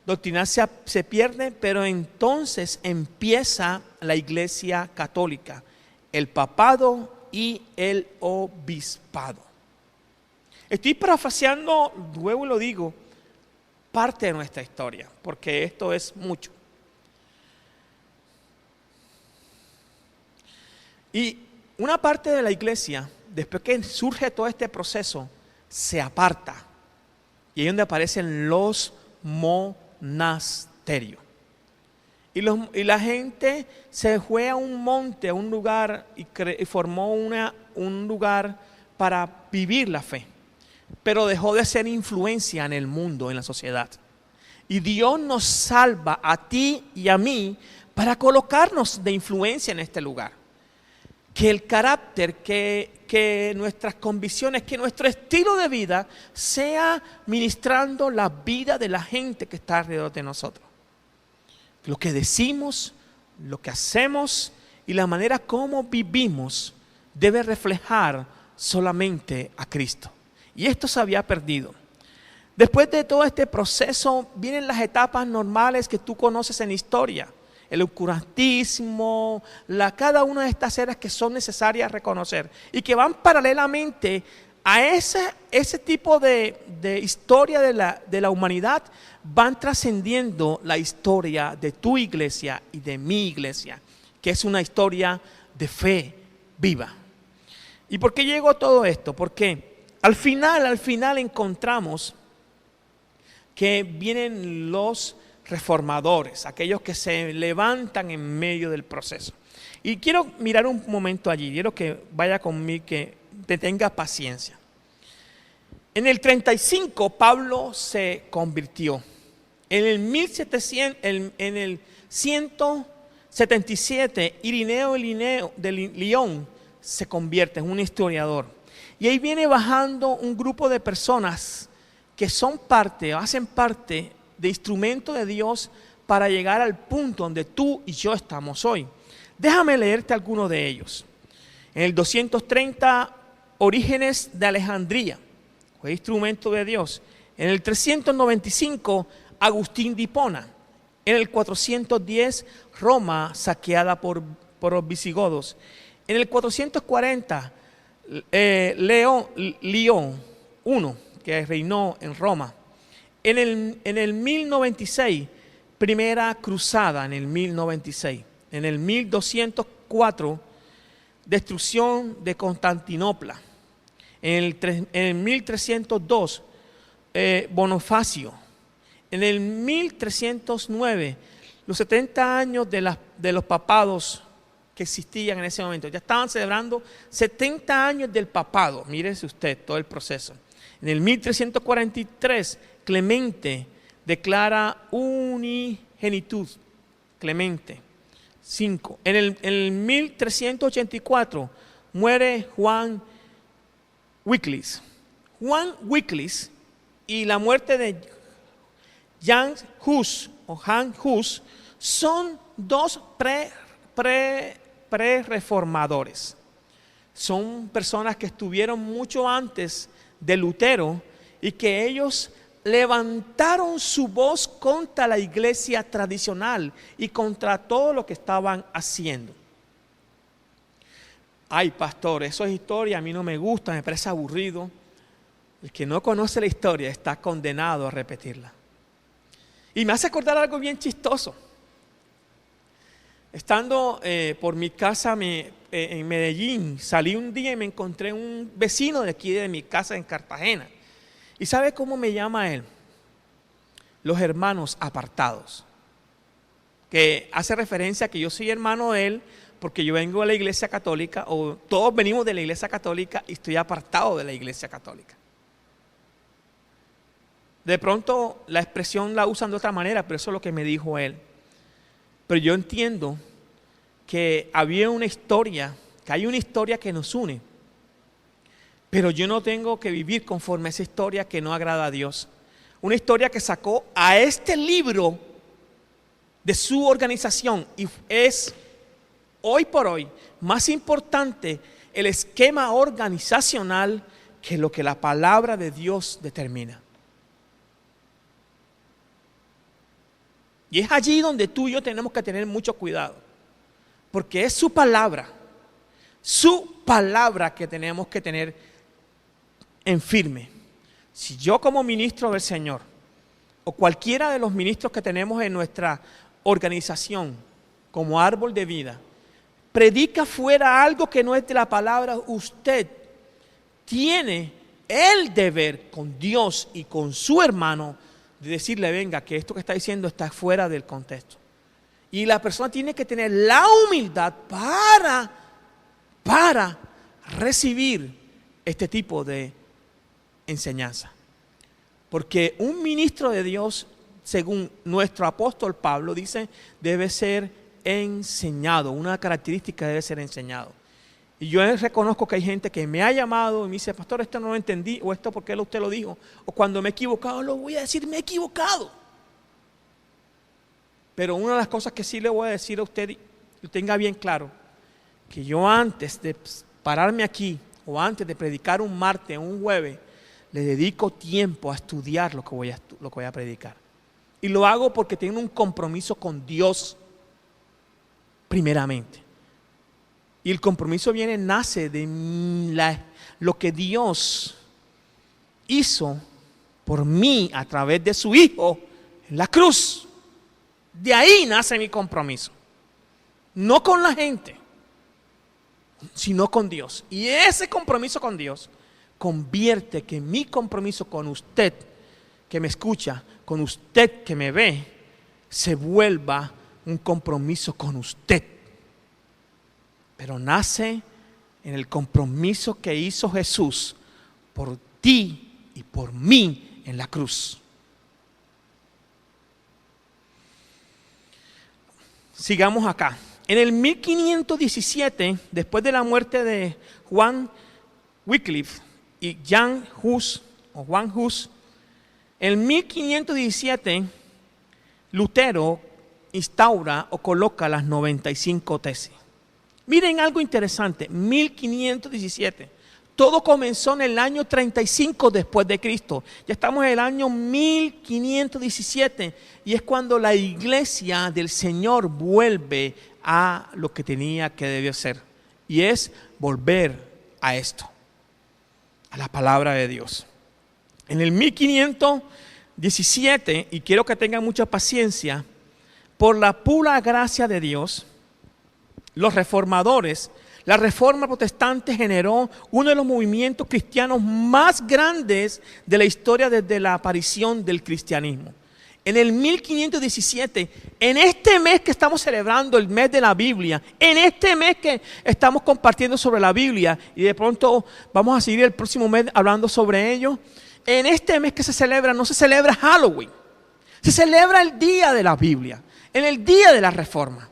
doctrinal se pierde, pero entonces empieza la iglesia católica, el papado y el obispado. Estoy parafraseando, luego lo digo, parte de nuestra historia, porque esto es mucho. Y una parte de la iglesia, después que surge todo este proceso, se aparta. Y ahí es donde aparecen los monasterios. Y la gente se fue a un monte, a un lugar, y formó un lugar para vivir la fe. Pero dejó de ser influencia en el mundo, en la sociedad. Y Dios nos salva a ti y a mí para colocarnos de influencia en este lugar. Que el carácter, que nuestras convicciones, que nuestro estilo de vida sea ministrando la vida de la gente que está alrededor de nosotros. Lo que decimos, lo que hacemos y la manera como vivimos debe reflejar solamente a Cristo. Y esto se había perdido. Después de todo este proceso vienen las etapas normales que tú conoces en la historia. El oscurantismo, cada una de estas eras que son necesarias reconocer y que van paralelamente a ese tipo de historia de la humanidad, van trascendiendo la historia de tu iglesia y de mi iglesia, que es una historia de fe viva. ¿Y por qué llegó todo esto? Porque al final encontramos que vienen los reformadores, aquellos que se levantan en medio del proceso. Y quiero mirar un momento allí, quiero que vaya conmigo, que te tenga paciencia. En el 35 Pablo se convirtió. En el 177 Irineo de Lyon se convierte en un historiador. Y ahí viene bajando un grupo de personas que hacen parte de instrumento de Dios para llegar al punto donde tú y yo estamos hoy. Déjame leerte algunos de ellos. En el 230, Orígenes de Alejandría, fue instrumento de Dios. En el 395, Agustín de Hipona. En el 410, Roma saqueada por los visigodos. En el 440, León I, que reinó en Roma. En el 1096, Primera Cruzada en el 1096. En el 1204, destrucción de Constantinopla. En el 1302, Bonifacio. En el 1309, los 70 años de los papados que existían en ese momento. Ya estaban celebrando 70 años del papado. Mírese usted todo el proceso. En el 1343, Clemente declara unigenitud. Clemente. 5. En el 1384 muere Juan Wycliffe. Juan Wycliffe y la muerte de Jan Hus son dos pre-reformadores. Son personas que estuvieron mucho antes de Lutero y que ellos levantaron su voz contra la iglesia tradicional y contra todo lo que estaban haciendo. Ay, pastor, eso es historia, a mí no me gusta, me parece aburrido. El que no conoce la historia está condenado a repetirla. Y me hace acordar algo bien chistoso. Estando por mi casa en Medellín, salí un día y me encontré un vecino de aquí de mi casa en Cartagena. ¿Y sabe cómo me llama él? Los hermanos apartados. Que hace referencia a que yo soy hermano de él porque yo vengo de la iglesia católica, o todos venimos de la iglesia católica y estoy apartado de la iglesia católica. De pronto la expresión la usan de otra manera, pero eso es lo que me dijo él. Pero yo entiendo que había una historia, que hay una historia que nos une. Pero yo no tengo que vivir conforme a esa historia que no agrada a Dios. Una historia que sacó a este libro de su organización y es hoy por hoy más importante el esquema organizacional que lo que la palabra de Dios determina. Y es allí donde tú y yo tenemos que tener mucho cuidado, porque es su palabra que tenemos que tener en firme. Si yo como ministro del Señor, o cualquiera de los ministros que tenemos en nuestra organización, como árbol de vida, predica fuera algo que no es de la palabra, usted tiene el deber con Dios y con su hermano de decirle, venga, que esto que está diciendo está fuera del contexto. Y la persona tiene que tener la humildad para recibir este tipo de enseñanza. Porque un ministro de Dios, según nuestro apóstol Pablo dice, debe ser enseñado. Una característica debe ser enseñado. Y yo reconozco que hay gente que me ha llamado y me dice, pastor, esto no lo entendí, o esto porque usted lo dijo, o cuando me he equivocado, lo voy a decir, me he equivocado. Pero una de las cosas que sí le voy a decir a usted, y tenga bien claro, que yo antes de pararme aquí, o antes de predicar un martes o un jueves, le dedico tiempo a estudiar lo que voy a predicar. Y lo hago porque tengo un compromiso con Dios, primeramente. Y el compromiso nace de lo que Dios hizo por mí a través de su Hijo en la cruz. De ahí nace mi compromiso. No con la gente, sino con Dios. Y ese compromiso con Dios convierte que mi compromiso con usted que me escucha, con usted que me ve, se vuelva un compromiso con usted. Pero nace en el compromiso que hizo Jesús por ti y por mí en la cruz. Sigamos acá. En el 1517, después de la muerte de Juan Wycliffe y Jan Hus, o Juan Hus, en 1517 Lutero instaura o coloca las 95 tesis. Miren algo interesante, 1517. Todo comenzó en el año 35 después de Cristo. Ya estamos en el año 1517 y es cuando la iglesia del Señor vuelve a lo que tenía que debió ser. Y es volver a esto, a la palabra de Dios. En el 1517, y quiero que tengan mucha paciencia, por la pura gracia de Dios, los reformadores, la reforma protestante generó uno de los movimientos cristianos más grandes de la historia desde la aparición del cristianismo. En el 1517, en este mes que estamos celebrando, el mes de la Biblia, en este mes que estamos compartiendo sobre la Biblia, y de pronto vamos a seguir el próximo mes hablando sobre ello, en este mes que se celebra, no se celebra Halloween, se celebra el día de la Biblia, en el día de la Reforma.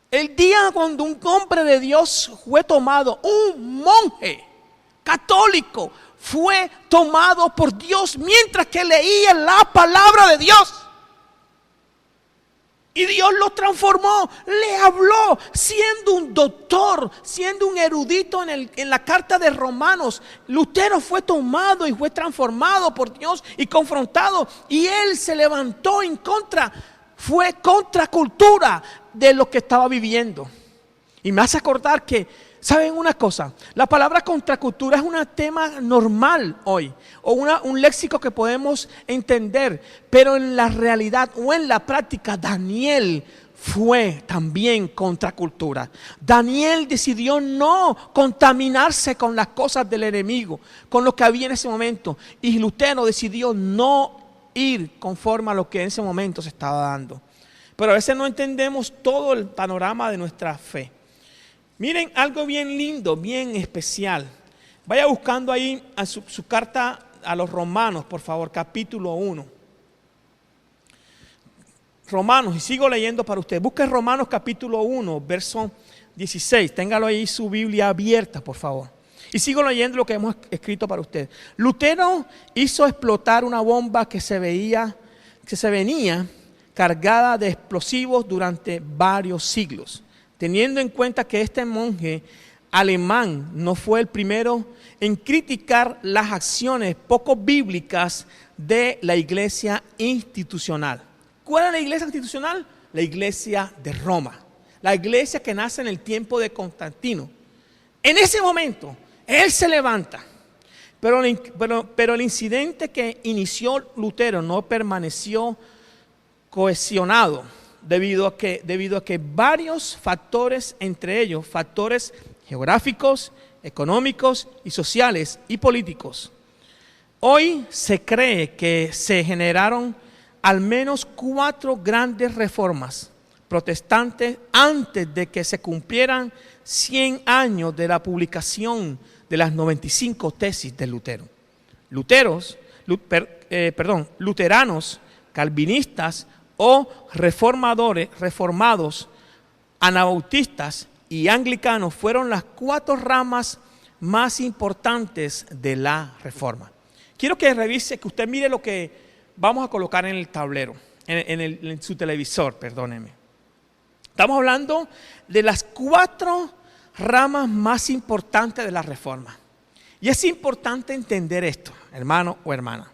El día cuando un hombre de Dios fue tomado, un monje católico fue tomado por Dios mientras que leía la palabra de Dios. Y Dios lo transformó, le habló, siendo un doctor, siendo un erudito en la carta de Romanos. Lutero fue tomado y fue transformado por Dios y confrontado. Y él se levantó en contra, fue contracultura de lo que estaba viviendo. Y me hace acordar que ¿Saben una cosa? La palabra contracultura es un tema normal hoy, o un léxico que podemos entender, pero en la realidad o en la práctica, Daniel fue también contracultura. Daniel decidió no contaminarse con las cosas del enemigo, con lo que había en ese momento. Y Lutero decidió no ir conforme a lo que en ese momento se estaba dando. Pero a veces no entendemos todo el panorama de nuestra fe. Miren algo bien lindo, bien especial. Vaya buscando ahí a su carta a los Romanos, por favor, capítulo 1. Romanos, y sigo leyendo para usted. Busque Romanos capítulo 1, verso 16. Téngalo ahí su Biblia abierta, por favor. Y sigo leyendo lo que hemos escrito para usted. Lutero hizo explotar una bomba que se venía cargada de explosivos durante varios siglos, teniendo en cuenta que este monje alemán no fue el primero en criticar las acciones poco bíblicas de la iglesia institucional. ¿Cuál es la iglesia institucional? La iglesia de Roma, la iglesia que nace en el tiempo de Constantino. En ese momento, él se levanta, pero el incidente que inició Lutero no permaneció cohesionado debido a que varios factores, entre ellos factores geográficos, económicos y sociales y políticos. Hoy se cree que se generaron al menos 4 grandes reformas protestantes antes de que se cumplieran 100 años de la publicación de las 95 tesis de Lutero. Luteranos, calvinistas o reformados, anabautistas y anglicanos fueron las 4 ramas más importantes de la reforma. Quiero que revise, que usted mire lo que vamos a colocar en el tablero, en su televisor, perdóneme. Estamos hablando de las 4 ramas más importantes de la reforma. Y es importante entender esto, hermano o hermana.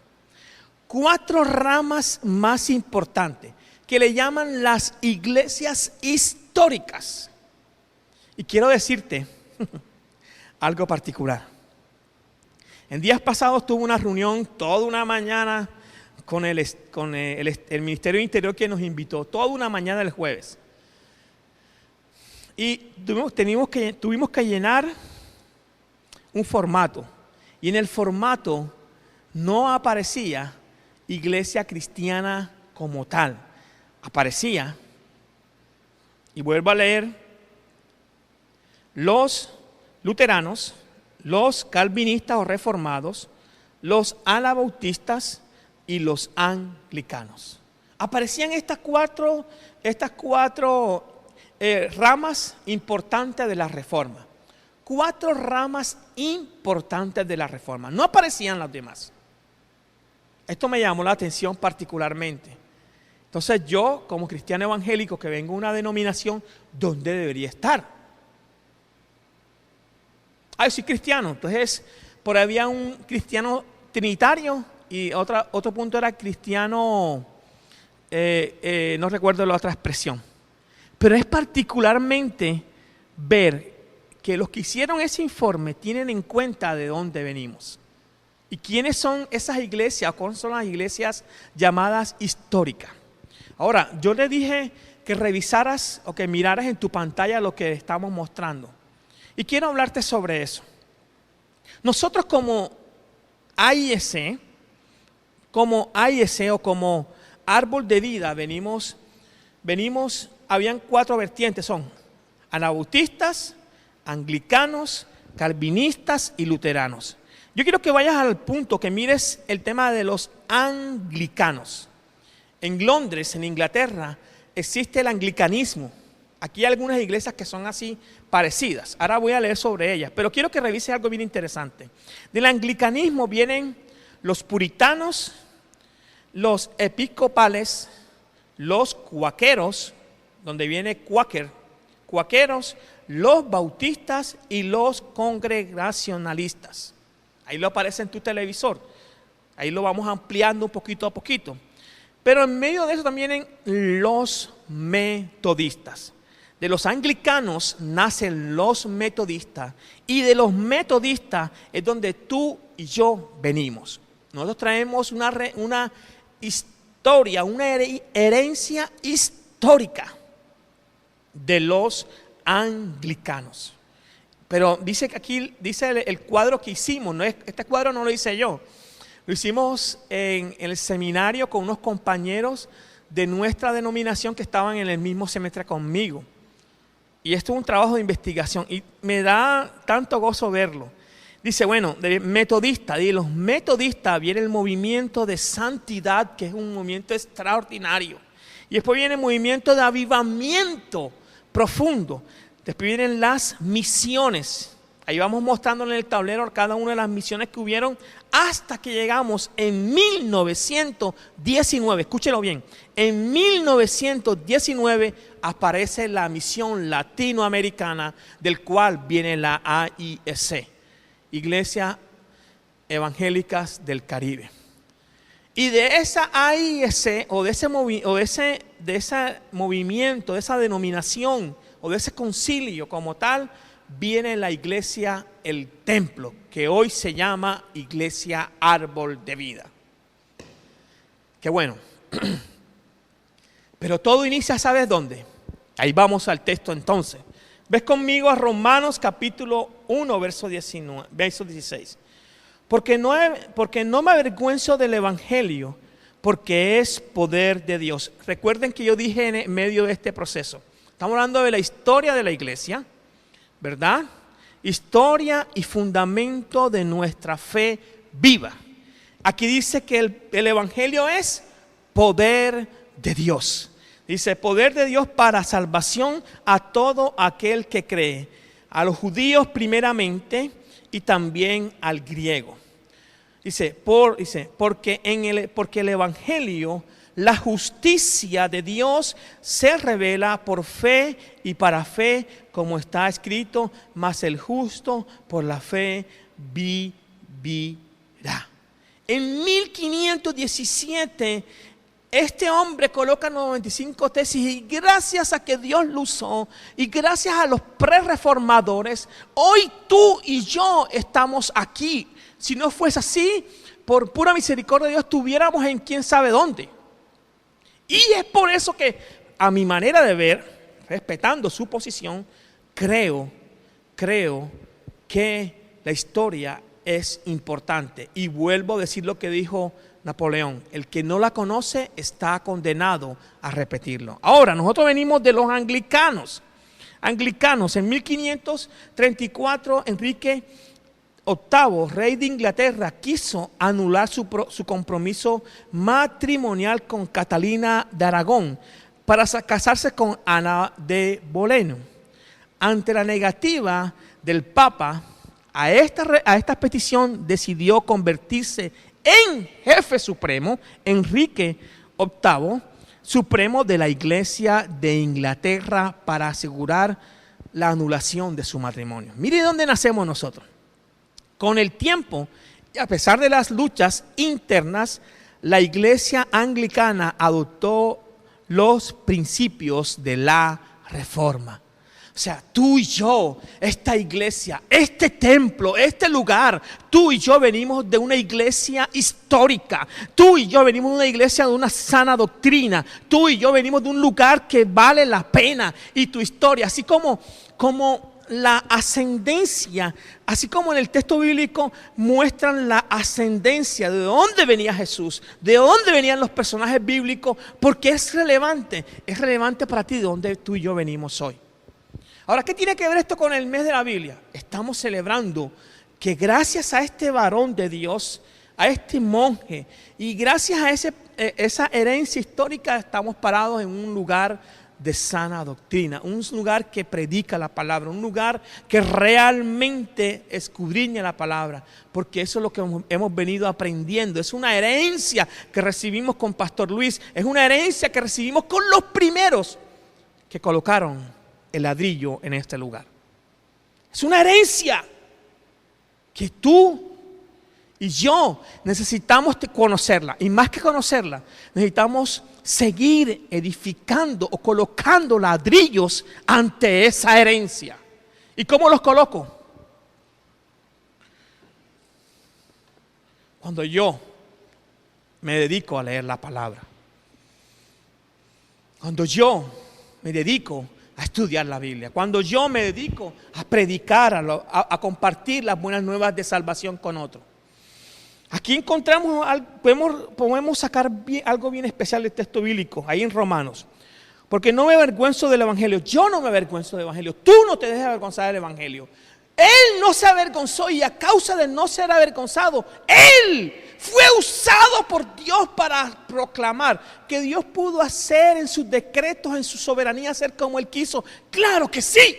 4 ramas más importantes que le llaman las iglesias históricas. Y quiero decirte algo particular. En días pasados tuve una reunión toda una mañana con el Ministerio de Interior, que nos invitó toda una mañana el jueves. Y tuvimos que llenar un formato. Y en el formato no aparecía iglesia cristiana como tal. Aparecía, y vuelvo a leer, los luteranos, los calvinistas o reformados, los anabautistas y los anglicanos. Aparecían estas cuatro ramas importantes de la reforma. 4 ramas importantes de la reforma. No aparecían las demás. Esto me llamó la atención particularmente. Entonces yo, como cristiano evangélico que vengo de una denominación, ¿dónde debería estar? Yo soy cristiano. Entonces, por ahí había un cristiano trinitario y otro punto era cristiano, no recuerdo la otra expresión. Pero es particularmente ver que los que hicieron ese informe tienen en cuenta de dónde venimos. ¿Y quiénes son esas iglesias? ¿Cuáles son las iglesias llamadas históricas? Ahora, yo le dije que revisaras o que miraras en tu pantalla lo que estamos mostrando. Y quiero hablarte sobre eso. Nosotros como AIC o como árbol de vida venimos, habían 4 vertientes, son anabautistas, anglicanos, calvinistas y luteranos. Yo quiero que vayas al punto, que mires el tema de los anglicanos. En Londres, en Inglaterra, existe el anglicanismo. Aquí hay algunas iglesias que son así parecidas. Ahora voy a leer sobre ellas, pero quiero que revises algo bien interesante. Del anglicanismo vienen los puritanos, los episcopales, los cuáqueros, donde viene cuáqueros, los bautistas y los congregacionalistas. Ahí lo aparece en tu televisor. Ahí lo vamos ampliando un poquito a poquito. Pero en medio de eso también vienen los metodistas. de los anglicanos nacen los metodistas, y de los metodistas es donde tú y yo venimos. Nosotros traemos una historia, una herencia histórica de los anglicanos. Pero dice que aquí, dice el cuadro que hicimos, este cuadro no lo hice yo, lo hicimos en el seminario con unos compañeros de nuestra denominación que estaban en el mismo semestre conmigo. Y esto es un trabajo de investigación y me da tanto gozo verlo. Dice, bueno, de los metodistas viene el movimiento de santidad, que es un movimiento extraordinario. Y después viene el movimiento de avivamiento profundo. Después vienen las misiones. Ahí vamos mostrando en el tablero cada una de las misiones que hubieron hasta que llegamos en 1919. Escúchelo bien. En 1919 aparece la misión latinoamericana, del cual viene la AIEC, Iglesia Evangélicas del Caribe. Y de esa AIEC o de ese movimiento, de esa denominación o de ese concilio como tal, viene la iglesia, el templo, que hoy se llama Iglesia Árbol de Vida. Qué bueno. Pero todo inicia, ¿sabes dónde? Ahí vamos al texto entonces. Ves conmigo a Romanos capítulo 1, verso 16. Porque no me avergüenzo del evangelio, porque es poder de Dios. Recuerden que yo dije en medio de este proceso, estamos hablando de la historia de la iglesia, ¿verdad? Historia y fundamento de nuestra fe viva. Aquí dice que el evangelio es poder de Dios. Dice, poder de Dios para salvación a todo aquel que cree, a los judíos primeramente y también al griego. Dice, porque el evangelio, la justicia de Dios se revela por fe y para fe, como está escrito, mas el justo por la fe vivirá. En 1517, este hombre coloca 95 tesis y gracias a que Dios lo usó y gracias a los prerreformadores, hoy tú y yo estamos aquí. Si no fuese así, por pura misericordia de Dios, estuviéramos en quién sabe dónde. Y es por eso que, a mi manera de ver, respetando su posición, creo que la historia es importante. Y vuelvo a decir lo que dijo Napoleón: el que no la conoce está condenado a repetirlo. Ahora, nosotros venimos de los anglicanos. En 1534, Enrique VIII, rey de Inglaterra, quiso anular su compromiso matrimonial con Catalina de Aragón para casarse con Ana de Bolena. Ante la negativa del Papa a esta petición, decidió convertirse en jefe supremo, Enrique VIII, supremo de la Iglesia de Inglaterra, para asegurar la anulación de su matrimonio. Mire dónde nacemos nosotros. Con el tiempo, y a pesar de las luchas internas, la Iglesia anglicana adoptó los principios de la Reforma. O sea, tú y yo, esta iglesia, este templo, este lugar, tú y yo venimos de una iglesia histórica. Tú y yo venimos de una iglesia de una sana doctrina. Tú y yo venimos de un lugar que vale la pena. Y tu historia, así como la ascendencia, así como en el texto bíblico muestran la ascendencia de dónde venía Jesús, de dónde venían los personajes bíblicos, porque es relevante para ti de dónde tú y yo venimos hoy. Ahora, ¿qué tiene que ver esto con el mes de la Biblia? Estamos celebrando que gracias a este varón de Dios, a este monje, y gracias a esa herencia histórica, estamos parados en un lugar de sana doctrina, un lugar que predica la palabra, un lugar que realmente escudriña la palabra, porque eso es lo que hemos venido aprendiendo. Es una herencia que recibimos con Pastor Luis, es una herencia que recibimos con los primeros que colocaron el ladrillo en este lugar. Es una herencia que tú y yo necesitamos conocerla. Y más que conocerla, necesitamos seguir edificando o colocando ladrillos ante esa herencia. ¿Y cómo los coloco? Cuando yo me dedico a leer la palabra. Cuando yo me dedico a estudiar la Biblia. Cuando yo me dedico a predicar, a compartir las buenas nuevas de salvación con otros. Aquí encontramos, podemos sacar algo bien especial del texto bíblico, ahí en Romanos. Porque no me avergüenzo del Evangelio. Yo no me avergüenzo del Evangelio. Tú no te dejes avergonzar del Evangelio. Él no se avergonzó y a causa de no ser avergonzado, Él fue usado por Dios para proclamar que Dios pudo hacer en sus decretos, en su soberanía, hacer como Él quiso. ¡Claro que sí!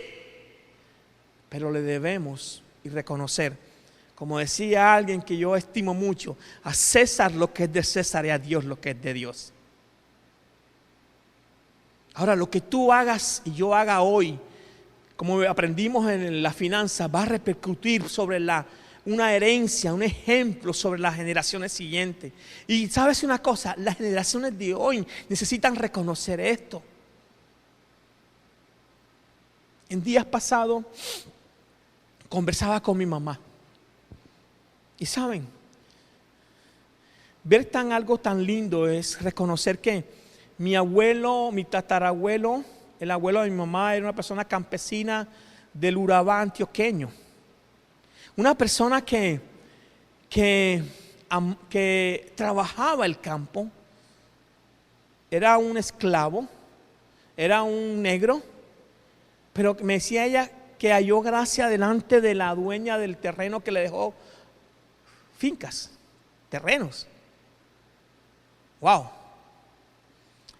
Pero le debemos y reconocer, como decía alguien que yo estimo mucho, a César lo que es de César y a Dios lo que es de Dios. Ahora, lo que tú hagas y yo haga hoy, como aprendimos en la finanza, va a repercutir sobre una herencia, un ejemplo sobre las generaciones siguientes. Y sabes una cosa, las generaciones de hoy necesitan reconocer esto. En días pasados conversaba con mi mamá. Y saben, ver algo tan lindo es reconocer que mi abuelo, mi tatarabuelo, el abuelo de mi mamá era una persona campesina del Urabá antioqueño. Una persona que trabajaba el campo, era un esclavo, era un negro, pero me decía ella que halló gracia delante de la dueña del terreno que le dejó fincas, terrenos. ¡Wow!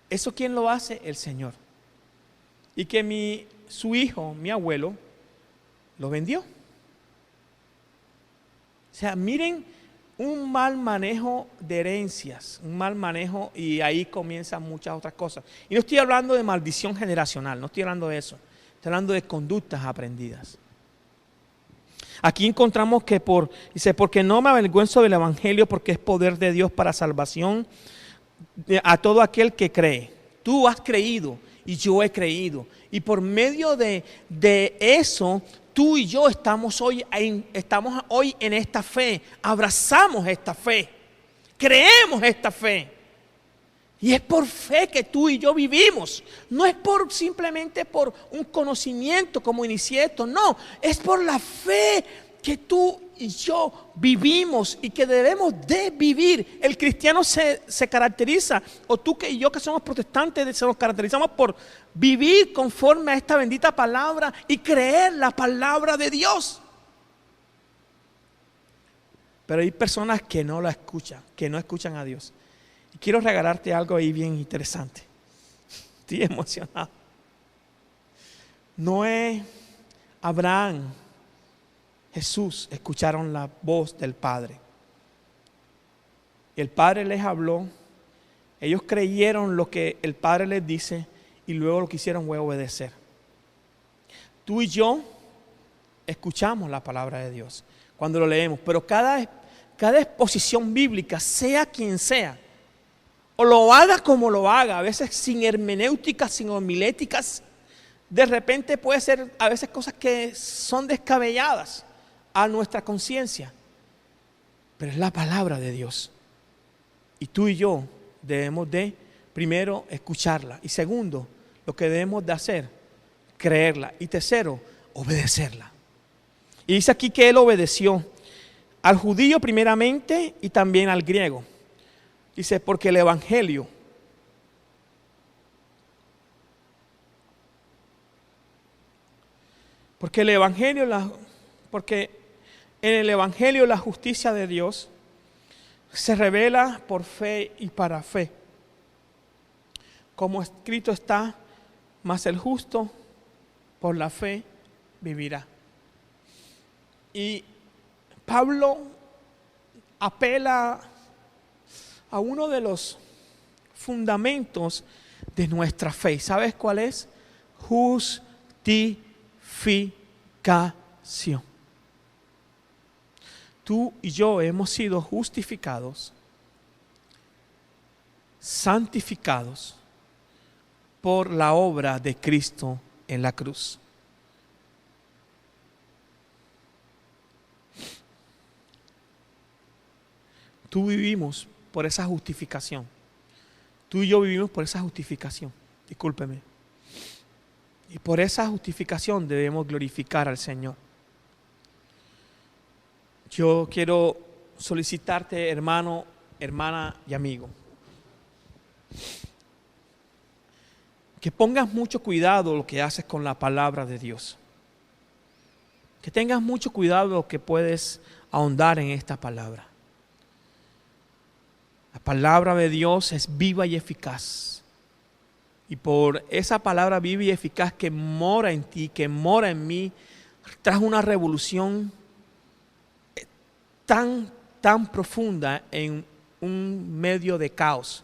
¿Eso quién lo hace? El Señor. Y que su hijo, mi abuelo, lo vendió. O sea, miren, un mal manejo de herencias, un mal manejo, y ahí comienzan muchas otras cosas. Y no estoy hablando de maldición generacional, no estoy hablando de eso. Estoy hablando de conductas aprendidas. Aquí encontramos que dice, porque no me avergüenzo del Evangelio, porque es poder de Dios para salvación a todo aquel que cree. Tú has creído y yo he creído. Y por medio de eso, tú y yo estamos hoy en esta fe. Abrazamos esta fe. Creemos esta fe. Y es por fe que tú y yo vivimos. No es simplemente por un conocimiento como inicié esto. No, es por la fe que tú y yo vivimos y que debemos de vivir. El cristiano se caracteriza, o tú y yo que somos protestantes, nos caracterizamos por vivir conforme a esta bendita palabra y creer la palabra de Dios. Pero hay personas que no la escuchan, que no escuchan a Dios. Y quiero regalarte algo ahí bien interesante. Estoy emocionado. Noé, Abraham, Jesús escucharon la voz del Padre. El Padre les habló, ellos creyeron lo que el Padre les dice y luego lo que hicieron fue obedecer. Tú y yo escuchamos la palabra de Dios cuando lo leemos, pero cada exposición bíblica, sea quien sea, o lo haga como lo haga, a veces sin hermenéuticas, sin homiléticas, de repente puede ser a veces cosas que son descabelladas a nuestra conciencia, pero es la palabra de Dios. Y tú y yo debemos de, primero, escucharla. Y segundo, lo que debemos de hacer, creerla. Y tercero, obedecerla. Y dice aquí que él obedeció al judío primeramente y también al griego. Dice, porque el evangelio porque en el evangelio la justicia de Dios se revela por fe y para fe. Como escrito está, mas el justo por la fe vivirá. Y Pablo apela a uno de los fundamentos de nuestra fe. ¿Sabes cuál es? Justificación. tú y yo hemos sido justificados, santificados por la obra de Cristo en la cruz. Tú vivimos por esa justificación. Tú y yo vivimos por esa justificación. Discúlpeme. Y por esa justificación debemos glorificar al Señor. Yo quiero solicitarte, hermano, hermana y amigo, que pongas mucho cuidado lo que haces con la palabra de Dios. Que tengas mucho cuidado lo que puedes ahondar en esta palabra. La palabra de Dios es viva y eficaz. Y por esa palabra viva y eficaz que mora en ti, que mora en mí, trajo una revolución tan profunda en un medio de caos.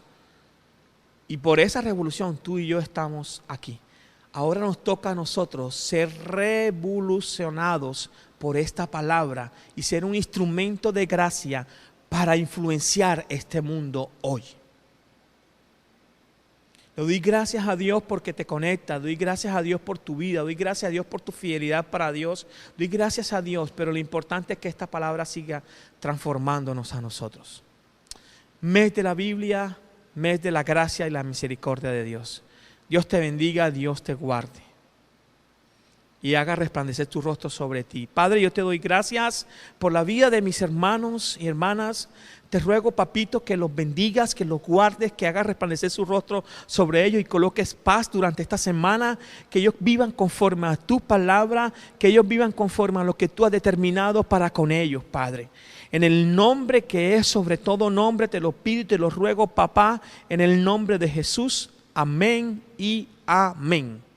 Y por esa revolución tú y yo estamos aquí. Ahora nos toca a nosotros ser revolucionados por esta palabra y ser un instrumento de gracia para influenciar este mundo hoy. Le doy gracias a Dios porque te conecta, doy gracias a Dios por tu vida, doy gracias a Dios por tu fidelidad para Dios, doy gracias a Dios, pero lo importante es que esta palabra siga transformándonos a nosotros. Mes de la Biblia, mes de la gracia y la misericordia de Dios. Dios te bendiga, Dios te guarde y haga resplandecer tu rostro sobre ti. Padre, yo te doy gracias por la vida de mis hermanos y hermanas. Te ruego, papito, que los bendigas, que los guardes, que hagas resplandecer su rostro sobre ellos y coloques paz durante esta semana, que ellos vivan conforme a tu palabra, que ellos vivan conforme a lo que tú has determinado para con ellos, Padre. En el nombre que es sobre todo nombre, te lo pido y te lo ruego, papá, en el nombre de Jesús. Amén y amén.